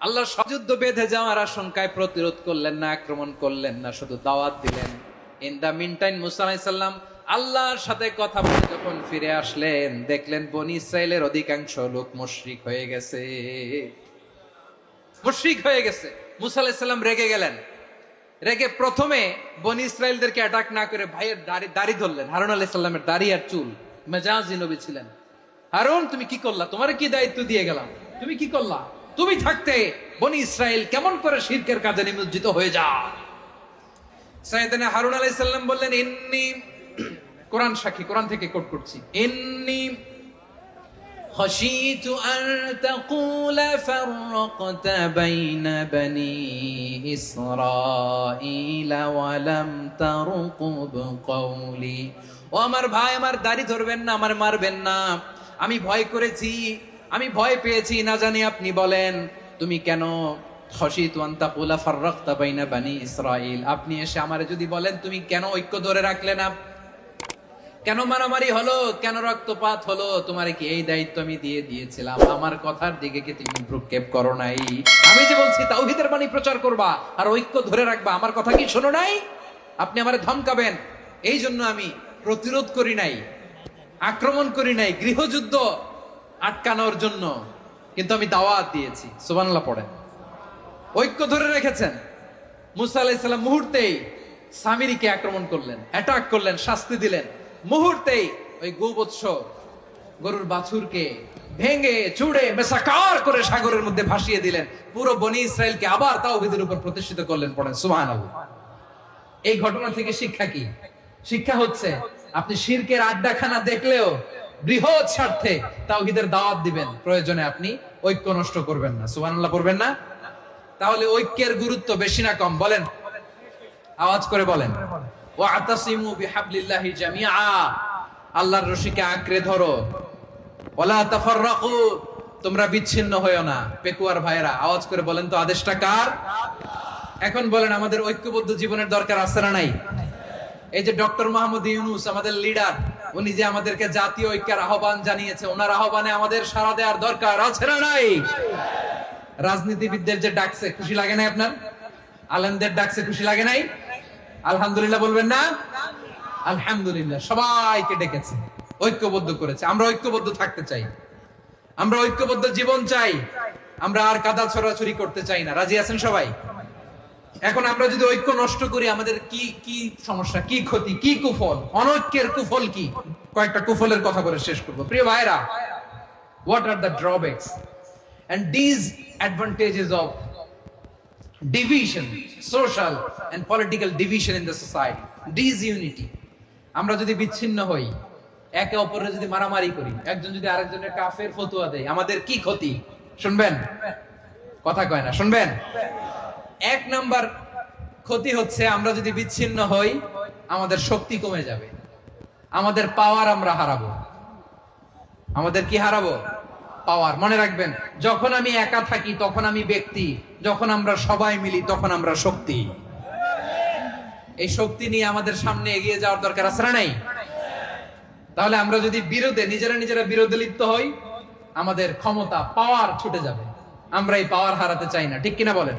আল্লাহর যুদ্ধ বেঁধে যাওয়ার আশঙ্কায় প্রতিরোধ করলেন না, আক্রমণ করলেন না, শুধু দাওয়াত দিলেন। ইন দা মিন টাইম মুসা আলাইহিস সালাম আল্লাহর সাথে কথা বলে যখন ফিরে আসলেন, দেখলেন বনি ইসরাইলের অধিকাংশ লোক মুশরিক হয়ে গেছে। মুশরিক হয়ে গেছে। মুসা আলাইহিস সালাম রেগে গেলেন। রেগে প্রথমে বনি ইসরায়েলদেরকে অ্যাটাক না করে ভাইয়ের দাড়ি ধরলেন। হারুন আলাইহিস সালামের দাড়ি আর চুল, মেজাজি নবী ছিলেন। হারুন তুমি কি করলা? তোমার কি দায়িত্ব দিয়ে গেলাম, তুমি কি করলা? তুমি থাকতে বনি ইসরায়েল কেমন করে শিরকের কাজে নিমজ্জিত হয়ে যায়? সাইয়েদনা হারুন আলাইহিস সালাম বললেন, ইন্নী, কোরআন সাক্ষী, কোরআন থেকে কোট করছি, ইন্নী خشيت أن تقول فرقت بين بني إسرائيل ولم ترقب قولي। ও আমার ভাই, আমার দাড়ি ধরবেন না, আমার মারবেন না। আমি ভয় করেছি, আমি ভয় পেয়েছি, না জানি আপনি বলেন তুমি কেন খশিতু আন তাকুলা ফাররাকতা বাইনা বানি ইসরাইল, আপনি এসে আমারে যদি বলেন তুমি কেন ঐক্য ধরে রাখলে না, কেন মারামারি হলো, কেন রক্তপাত হলো, তোমার কি এই দায়িত্ব আমি দিয়ে দিয়েছিলাম? আমার কথার দিকে কি তুমি ভ্রুক্ষেপ করো নাই? আমি যে বলছি তাওহীদের বাণী প্রচার করবা আর ঐক্য ধরে রাখবা, আমার কথা কি শোনো নাই? আপনি আমারে ধমকাবেন, এই জন্য আমি প্রতিরোধ করি নাই, আক্রমণ করি নাই, গৃহযুদ্ধ আটকানোর জন্য, কিন্তু আমি দাওয়াত দিয়েছি। সুবহানাল্লাহ পড়েন। ঐক্য ধরে রেখেছেন। মুসা আলাইহিস সালাম মুহূর্তেই সামিরীকে আক্রমণ করলেন, অ্যাটাক করলেন, শাস্তি দিলেন। মুহূর্তেই ওই গোবৎস গরুর বাছুরকে ভেঙে চুড়ে মেসাকার করে সাগরের মধ্যে ভাসিয়ে দিলেন। পুরো বনি ইসরায়েলকে আবার তাওহীদের উপর প্রতিষ্ঠিত করলেন। পড়েন সুবহানাল্লাহ। এই ঘটনা থেকে শিক্ষা কি? শিক্ষা হচ্ছে আপনি শিরকের আড্ডাখানা দেখলেও বৃহৎ স্বার্থে তাওহীদের দাওয়াত দিবেন, প্রয়োজনে আপনি ঐক্য নষ্ট করবেন না। সুবহানাল্লাহ পড়বেন না? তাহলে ঐক্যের গুরুত্ব বেশি না কম? বলেন, আওয়াজ করে বলেন। ওয়াতাসিমু বিহাবলিল্লাহি জামিআ, আল্লাহর রশিকে আঁকড়ে ধরো। ওয়ালা তাফাররাকু, তোমরা বিচ্ছিন্ন হয়ো না। পেকুয়ার ভাইরা আওয়াজ করে বলেন তো, আদেশটা কার? এখন বলেন, আমাদের ঐক্যবদ্ধ জীবনের দরকার আছে না নাই? এই যে ডক্টর মোহাম্মদ ইউনূস আমাদের লিডার, উনি যে আমাদেরকে জাতীয় ঐক্যের আহ্বান জানিয়েছে, ওনার আহ্বানে আমাদের সাড়া দেওয়ার দরকার আছে না নাই? রাজনীতিবিদদের যে ডাকছে, খুশি লাগে নাই আপনার? আলেমদের ডাকছে, খুশি লাগে নাই? আলহামদুলিল্লাহ বলবেন না? আলহামদুলিল্লাহ, সবাইকে ডেকেছে, ঐক্যবদ্ধ করেছে। আমরা ঐক্যবদ্ধ থাকতে চাই, আমরা ঐক্যবদ্ধ জীবন চাই, আমরা আর কাদা ছড়াছড়ি করতে চাই না। রাজি আছেন সবাই? এখন আমরা যদি ঐক্য নষ্ট করি, আমাদের কি কি সমস্যা, কি ক্ষতি, কি কুফল? অনৈক্যের কুফল কি? কয়েকটা কুফলের কথা বলে শেষ করব। প্রিয় ভাইরা, what are the drawbacks and disadvantages of division, social and political division in the society? Disunity. আমরা যদি বিচ্ছিন্ন হই, একে অপরের যদি মারামারি করি, একজন যদি আরেকজনের কাফের ফতোয়া দেয়, আমাদের কি ক্ষতি? শুনবেন? কথা কয় না, শুনবেন? এক নাম্বার ক্ষতি হচ্ছে, আমরা যদি বিচ্ছিন্ন হই, আমাদের শক্তি কমে যাবে, আমাদের পাওয়ার আমরা হারাবো। আমাদের কি হারাবো? পাওয়ার। মনে রাখবেন, যখন আমি একা থাকি তখন আমি ব্যক্তি, যখন আমরা সবাই মিলি তখন আমরা শক্তি। এই শক্তি নিয়ে আমাদের সামনে এগিয়ে যাওয়ার দরকার আছে না নাই? তাহলে আমরা যদি বিরোধে, নিজেরা বিরোধে লিপ্ত হই, আমাদের ক্ষমতা, পাওয়ার ছুটে যাবে। আমরা এই পাওয়ার হারাতে চাই না, ঠিক কিনা বলেন?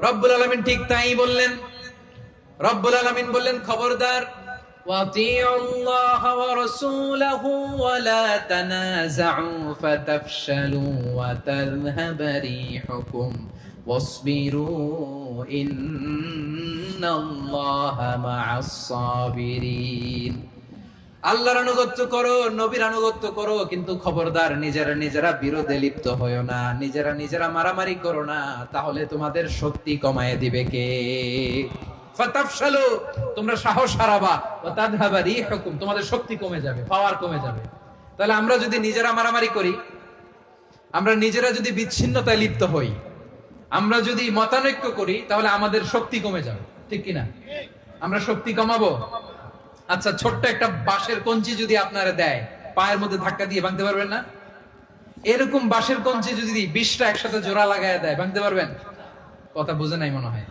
রব্বুল আলামিন ঠিক তাই বললেন। রব্বুল আলামিন বললেন, খবরদার, ওয়াতিউল্লাহ ওয়া রাসূলাহু ওয়া লা তানাযাউ ফাতাফশালু ওয়া তাযহাবা রিহুকুম ওয়াসবিরু ইন্নাল্লাহা মা'আস সাবিরিন। আল্লাহর আনুগত্য করো, নবীর আনুগত্য করো, কিন্তু খবরদার নিজেরা বিরোধে লিপ্ত হয়ো না, নিজেরা মারামারি করো না, তাহলে তোমাদের শক্তি কমায় দিবে কে? ফাতাফশালু, তোমরা সাহস হারাবা, ওয়া তাযহাবা রিহুকুম, তোমাদের শক্তি কমে যাবে, পাওয়ার কমে যাবে। তাহলে আমরা যদি নিজেরা মারামারি করি, আমরা নিজেরা যদি বিচ্ছিন্নতায় লিপ্ত হই, আমরা যদি মতানৈক্য করি, তাহলে আমাদের শক্তি কমে যাবে, ঠিক কিনা? আমরা শক্তি কমাবো। আচ্ছা, ছোট্ট একটা বাঁশের কঞ্চি যদি আপনারা দেয়, পায়ের মধ্যে ধাক্কা দিয়ে ভাঙতে পারবেন না? এরকম বাঁশের কঞ্চি যদি 20টা একসাথে জোড়া লাগায় দেয়, ভাঙতে পারবেন? কথা বুঝে নাই মনে হয়।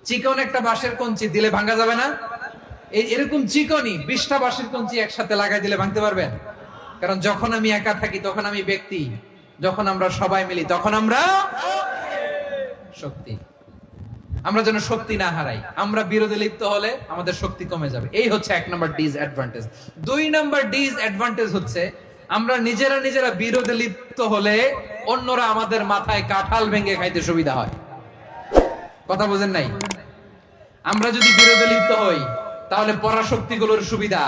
চিকন একটা বাঁশের কঞ্চি দিলে ভাঙা যাবে না? এরকম চিকনই 20টা বাঁশের কঞ্চি একসাথে লাগাই দিলে ভাঙতে পারবেন? কারণ যখন আমি একা থাকি তখন আমি ব্যক্তি, যখন আমরা সবাই মিলি তখন আমরা শক্তি। আমরা যেন শক্তি না হারাই। আমরা বিরোধে লিপ্ত হলে আমাদের শক্তি কমে যাবে। এই হচ্ছে 1 নাম্বার ডিসঅ্যাডভান্টেজ। 2 নাম্বার ডিসঅ্যাডভান্টেজ হচ্ছে, আমরা নিজেরা বিরোধে লিপ্ত হলে অন্যরা আমাদের মাথায় কাঁঠাল ভেঙে খাইতে সুবিধা হয়। কথা বোঝেন নাই? আমরা যদি বিরোধে লিপ্ত হই তাহলে পরাশক্তিগুলোর সুবিধা,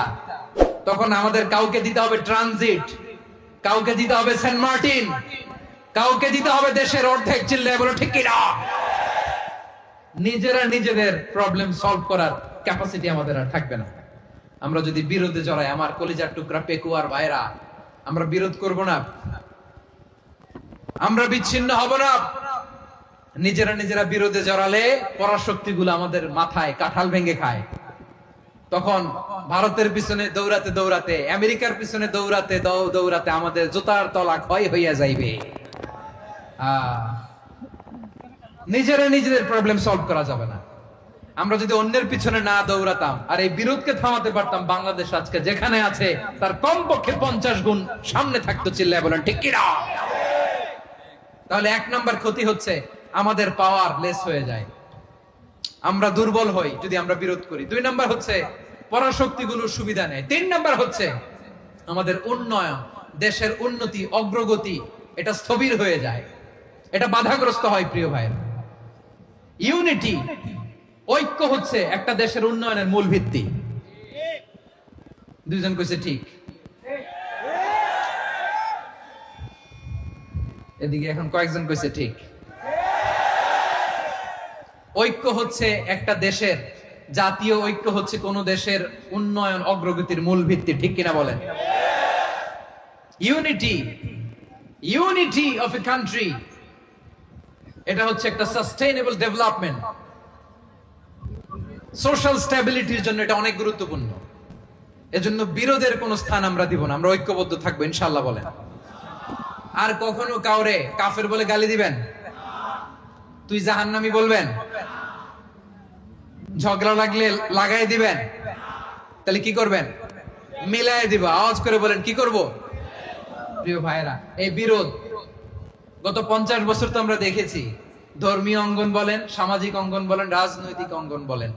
তখন আমাদের কাউকে দিতে হবে ট্রানজিট, কাউকে দিতে হবে সেন্ট মার্টিন, কাউকে দিতে হবে দেশের অর্ধেক। চিল্লায় বলো ঠিক কিনা? নিজেরা নিজেদের প্রবলেম সলভ করার ক্যাপাসিটি আমাদের আর থাকবে না। আমরা যদি বিরোধে জড়াই, আমার কলিজার টুকরা পেকুয়ার ভাইরা, আমরা বিরোধ করব না, আমরা বিচ্ছিন্ন হব না। নিজেরা নিজেরা বিরোধে জড়ালে পরাশক্তিগুলো আমাদের মাথায় কাঁঠাল ভেঙে খায়। তখন ভারতের পিছনে দৌড়াতে দৌড়াতে, আমেরিকার পিছনে দৌড়াতে দৌড়াতে আমাদের জুতার তলা ক্ষয় হইয়া যাইবে। নিজেরা নিজেদের প্রবলেম সলভ করা যাবে না। আমরা যদি অন্যের পিছনে না দৌড়াতাম আর এই বিরোধকে থামাতে পারতাম, বাংলাদেশ আজকে যেখানে আছে তার কমপক্ষে 50 গুণ সামনে থাকতো। চিল্লায় বলেন ঠিক কিনা? তাহলে 1 নাম্বার ক্ষতি হচ্ছে আমাদের পাওয়ার লেস হয়ে যায়, আমরা দুর্বল হই যদি আমরা বিরোধ করি। 2 নাম্বার হচ্ছে পরাশক্তিগুলোর সুবিধা নেয়। 3 নাম্বার হচ্ছে আমাদের উন্নয়ন, দেশের উন্নতি, অগ্রগতি এটা স্থবির হয়ে যায়, এটা বাধাগ্রস্ত হয়। প্রিয় ভাইয়েরা, ইউনিটি, ঐক্য হচ্ছে একটা দেশের উন্নয়নের মূল ভিত্তি। দুইজন কইছে ঠিক। এদিকে এখন কয়েকজন কইছে ঠিক। ঐক্য হচ্ছে একটা দেশের, জাতীয় ঐক্য হচ্ছে কোন দেশের উন্নয়ন অগ্রগতির মূল ভিত্তি। ঠিক কিনা বলেন? Unity, unity of a country, এটা হচ্ছে একটা সাস্টেইনেবল ডেভেলপমেন্ট, সোশ্যাল স্ট্যাবিলিটির জন্য এটা অনেক গুরুত্বপূর্ণ। এজন্য বিরোধের কোনো স্থান আমরা দিব না, আমরা ঐক্যবদ্ধ থাকবো ইনশাআল্লাহ। বলেন। আর কখনো কাউরে কাফের বলে গালি দিবেন? তুই জাহান্নামী বলবেন? ঝগড়া লাগলে লাগাই দিবেন? তাহলে কি করবেন? মিলাই দিব। আওয়াজ করে বলেন কি করব? প্রিয় ভাইরা, এই বিরোধ গত 50 বছর তো আমরা দেখেছি। ধর্মীয় অঙ্গন বলেন, সামাজিক অঙ্গন বলেন, রাজনৈতিক অঙ্গন বলেন,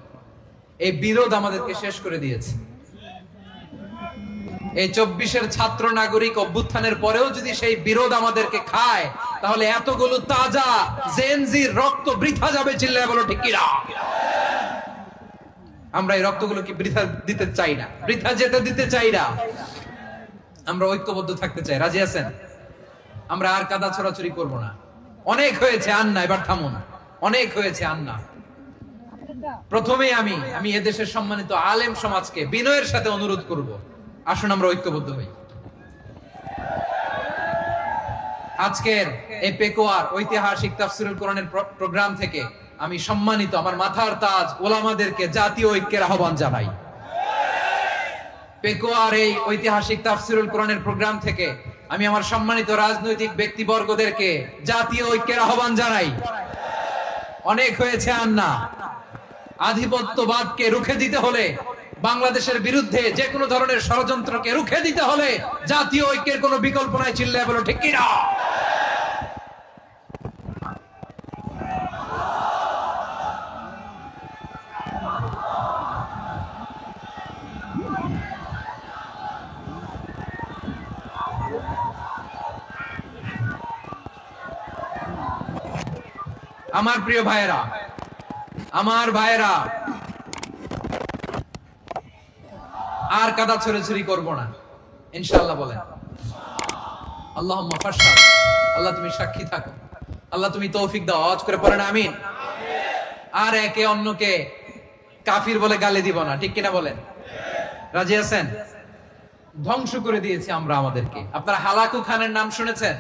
এই বিরোধ আমাদেরকে শেষ করে দিয়েছে। এই 24-এর ছাত্র নাগরিক অভ্যুত্থানের পরেও যদি সেই বিরোধ আমাদেরকে খায়, তাহলে এতগুলো তাজা জেনজির রক্ত বৃথা যাবে। চিল্লায় বলো ঠিক কিনা? আমরা এই রক্তগুলোকে বৃথা দিতে চাই না, বৃথা যেতে দিতে চাই না। আমরা ঐক্যবদ্ধ থাকতে চাই। রাজি আছেন? আমরা আর কাদা ছড়াছড়ি করব না। অনেক হয়েছে আন্না, এবার থামুন। অনেক হয়েছে আন্না। প্রথমে আমি এদেশের সম্মানিত আলেম সমাজকে বিনয়ের সাথে অনুরোধ করব, আসুন আমরা ঐক্যবদ্ধ হই। আজকের এই পেকুয়ার ঐতিহাসিক তাফসীরুল কোরআনের প্রোগ্রাম থেকে আমি সম্মানিত আমার মাথার তাজ ওলামাদেরকে জাতীয় ঐক্যের আহ্বান জানাই। পেকুয়ার এই ঐতিহাসিক তাফসীরুল কোরআনের প্রোগ্রাম থেকে আমি আমার সম্মানিত রাজনৈতিক ব্যক্তিবর্গদেরকে জাতীয় ঐক্যের আহ্বান জানাই। অনেক হয়েছে আন্না। আধিপত্যবাদকে রুখে দিতে হলে, বাংলাদেশের বিরুদ্ধে যে কোনো ধরনের ষড়যন্ত্রকে রুখে দিতে হলে জাতীয় ঐক্যের কোনো বিকল্প নাই। চিল্লায় বলো ঠিক কিনা? আমার প্রিয় ভাইয়েরা, আমার ভাইয়েরা, আর কাদা ছড়াছড়ি করব না ইনশাআল্লাহ। বলেন আল্লাহুম্মা ফাশহাদ। আল্লাহ তুমি সাক্ষী থাকো, আল্লাহ তুমি তৌফিক দাও। আওয়াজ করে পড়েন আমিন। আর একে অন্যকে কাফির বলে গালি দিব না। ঠিক কিনা বলেন? রাজি আছেন? ধ্বংস করে দিয়েছি আমরা আমাদেরকে। আপনারা হালাকু খানের নাম শুনেছেন?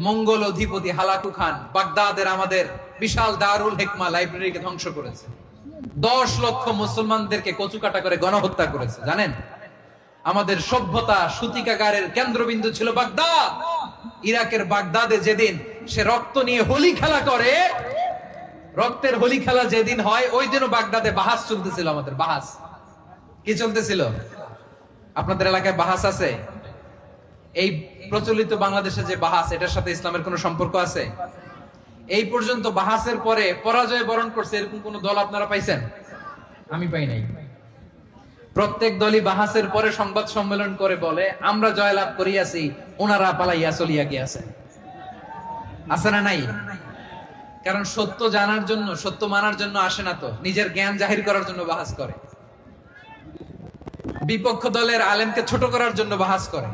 মঙ্গল অধিপতি হালাকু খান বাগদাদের আমাদের বিশাল দারুল হিকমা লাইব্রেরিকে ধ্বংস করেছে। 10 লক্ষ মুসলমানদেরকে কচুকাটা করে গণহত্যা করেছে। জানেন, আমাদের সভ্যতা সূতিকাগারের কেন্দ্রবিন্দু ছিল বাগদাদ। ইরাকের বাগদাদে যেদিন সে রক্ত নিয়ে হোলি খেলা করে, রক্তের হোলি খেলা যেদিন হয়, ওই দিনও বাগদাদে বাহাস চলতেছিল। আমাদের বাহাস কি চলতেছিল? আপনাদের এলাকায় বাহাস আছে? এই প্রচলিত বাংলাদেশে যে বাহাস, এটার সাথে ইসলামের কোনো সম্পর্ক আছে? এই পর্যন্ত বাহাসের পরে পরাজয় বরণ করছে এরকম কোন দল আপনারা পাইছেন? আমি পাই নাই। প্রত্যেক দলই বাহাসের পরে সংবাদ সম্মেলন করে বলে আমরা জয়লাভ করিয়াছি, ওনারা পালাইয়া চলিয়া গিয়াছে। আছে না নাই? কারণ সত্য জানার জন্য, সত্য মানার জন্য আসে না তো, নিজের জ্ঞান জাহির করার জন্য বাহাস করে, বিপক্ষ দলের আলেমকে ছোট করার জন্য বাহাস করে।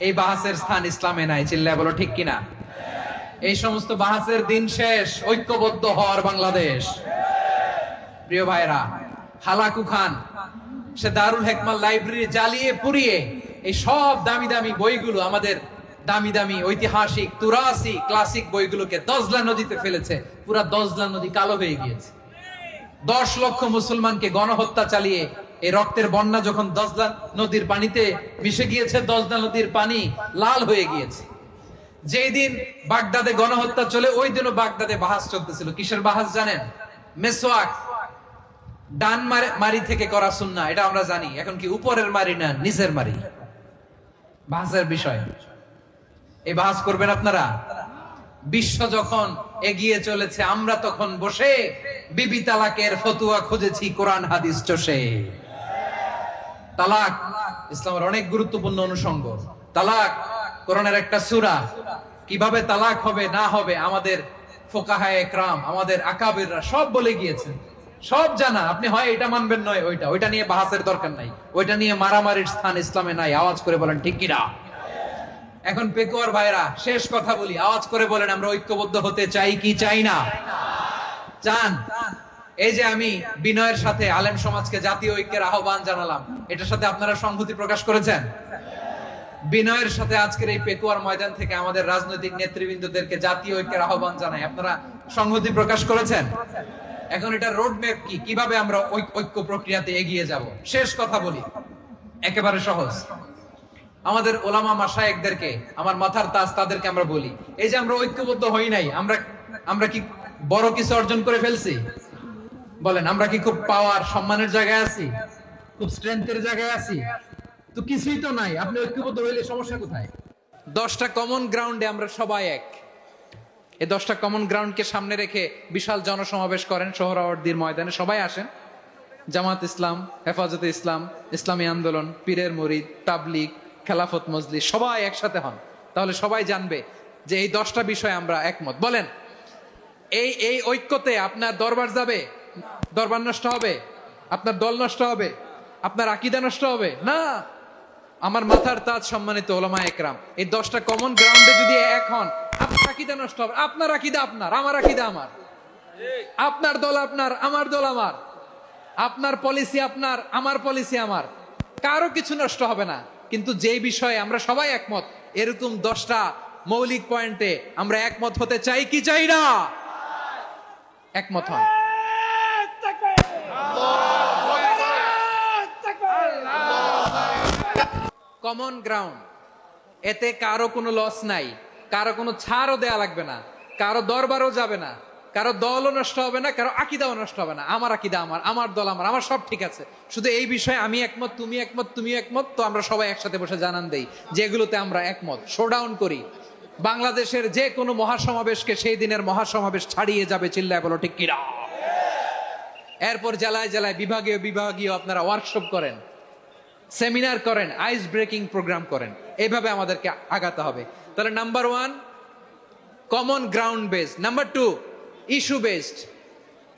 এই বাহাসের স্থান ইসলামে নাই, চিল্লায় বলো ঠিক কিনা। এই সমস্ত বাহাসের দিন শেষ, ঐক্যবদ্ধ হওয়ার বাংলাদেশ। প্রিয় ভাইরা, হালাকু খান সে দারুল হেকমাল লাইব্রেরি জ্বালিয়ে পুড়িয়ে এই সব দামি দামি বইগুলো, আমাদের দামি দামি ঐতিহাসিক তুরাসি ক্লাসিক বইগুলোকে দজলা নদীতে ফেলেছে। পুরা দজলা নদী কালো হয়ে গিয়েছে। 10 লক্ষ মুসলমানকে গণহত্যা চালিয়ে এই রক্তের বন্যা যখন দজলা নদীর পানিতে মিশে গিয়েছে, দজলা নদীর পানি লাল হয়ে গিয়েছে। যেই দিন বাগদাদে গণহত্যা চলে, ওই দিনও বাগদাদে বাহাস চলতেছিল। কিসের বাহাস জানেন? মেসওয়াক, ডান মারি থেকে করা সুন্নাহ, এটা আমরা জানি। এখন কি উপরের মারি না নিচের মারি? বাহাসের বিষয়। এই বাহাস করবেন আপনারা। বিশ্ব যখন এগিয়ে চলেছে, আমরা তখন বসে বিবি তালাকের ফতুয়া খুঁজেছি কোরআন হাদিস চষে। তালাক ইসলামের অনেক গুরুত্বপূর্ণ অনুষঙ্গ। তালাক কোরআনের একটা সূরা। কিভাবে তালাক হবে না হবে আমাদের ফুকাহায়ে ইকরাম, আমাদের আকাবিররা সব বলে গিয়েছেন, সব জানা। আপনি হয় এটা মানবেন, নয় ওইটা নিয়ে বাহাসের দরকার নাই, ওইটা নিয়ে মারামারির স্থান ইসলামে নাই। আওয়াজ করে বলেন ঠিক কিনা। এখন পেকুয়ার ভাইরা, শেষ কথা বলি, আওয়াজ করে বলেন আমরা ঐক্যবদ্ধ হতে চাই কি চাই না? চান? এই যে আমি বিনয়ের সাথে আলেম সমাজকে জাতীয় ঐক্যের আহ্বান জানালাম, এটার সাথে আপনারা সংহতি প্রকাশ করেছেন? বিনয়ের সাথে আজকের এই পেকুয়ার ময়দান থেকে আমাদের রাজনৈতিক নেতৃবৃন্দদেরকে জাতীয় ঐক্যের আহ্বান জানাই, আপনারা সংহতি প্রকাশ করেছেন? এখন এটা রোড ম্যাপ কি, কিভাবে আমরা ঐক্য প্রক্রিয়াতে এগিয়ে যাব? শেষ কথা বলি, একেবারে সহজ। আমাদের ওলামা মাশায়েখদেরকে, আমার মাথার তাজ, তাদেরকে আমরা বলি, এই যে আমরা ঐক্যবদ্ধ হই নাই, আমরা কি বড় কিছু অর্জন করে ফেলছি? বলেন, আমরা কি খুব পাওয়ার সম্মানের জায়গায় আছি? খুব স্ট্রেংথের জায়গায় আছি? তো কিছুই তো নাই। আপনি ঐক্যবদ্ধ হইলে সমস্যা কোথায়? 10টা কমন গ্রাউন্ডে আমরা সবাই এক। এই 10টা কমন গ্রাউন্ডকে সামনে রেখে বিশাল জনসমাবেশ করেন সোহরাওয়ার্দীর ময়দানে। সবাই আসেন, জামাত ইসলাম, হেফাজতে ইসলাম, ইসলামী আন্দোলন, পীরের মুরিদ, তাবলিগ, খেলাফত মজলিস, সবাই একসাথে হন। তাহলে সবাই জানবে যে এই 10টা বিষয়ে আমরা একমত। বলেন, এই ঐক্যতে আপনার দরবার যাবে, দরবার নষ্ট হবে, আপনার দল নষ্ট হবে, আপনার আকীদা নষ্ট হবে না। আমার মাথার তাজ সম্মানিত ওলামা একরাম, এই 10টা কমন গ্রাউন্ডে যদি এক হন, আপনার আকীদা নষ্ট হবে। আপনার আকীদা আপনার, আমার আকীদা আমার, আপনার দল আপনার, আমার দল আমার, আপনার পলিসি আপনার, আমার পলিসি আমার, কারো কিছু নষ্ট হবে না। কিন্তু যেই বিষয়ে আমরা সবাই একমত, এরকম 10টা মৌলিক পয়েন্টে আমরা একমত হতে চাই কি চাই না? একমত হন। কমন গ্রাউন্ড, এতে কারো কোনো লস নাই, কারো কোনো ছাড়ও দেয়া লাগবে না, কারো দরবারও যাবে না, কারো দলও নষ্ট হবে না, কারো আকীদাও নষ্ট হবে না। আমার আকীদা আমার, আমার দল আমার, আমার সব ঠিক আছে। শুধু এই বিষয়ে আমি একমত, তুমি একমত, তুমি একমত, তো আমরা সবাই একসাথে বসে জানান দেই যেগুলোতে আমরা একমত। শোডাউন করি। বাংলাদেশের যে কোনো মহাসমাবেশকে সেই দিনের মহাসমাবেশ ছাড়িয়ে যাবে, চিল্লায় বলো ঠিক কিনা। এরপর জেলায় জেলায় বিভাগীয় বিভাগীয় আপনারা ওয়ার্কশপ করেন, সেমিনার করেন, আইস ব্রেকিং প্রোগ্রাম করেন। এইভাবে আমাদেরকে আগাতে হবে। তাহলে number 1 common ground based, number 2 issue based,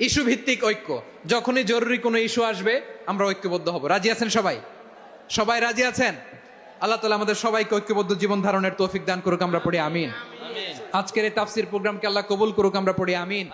issue ভিত্তিক ঐক্য। যখনই জরুরি কোনো ইস্যু আসবে আমরা ঐক্যবদ্ধ হব। রাজি আছেন সবাই? সবাই রাজি আছেন? আল্লাহ তাআলা আমাদের সবাইকে ঐক্যবদ্ধ জীবন ধারণের তৌফিক দান করুক, আমরা পড়ি আমিন। আজকের এই তাফসীর প্রোগ্রামকে আল্লাহ কবুল করুক, আমরা পড়ি আমিন।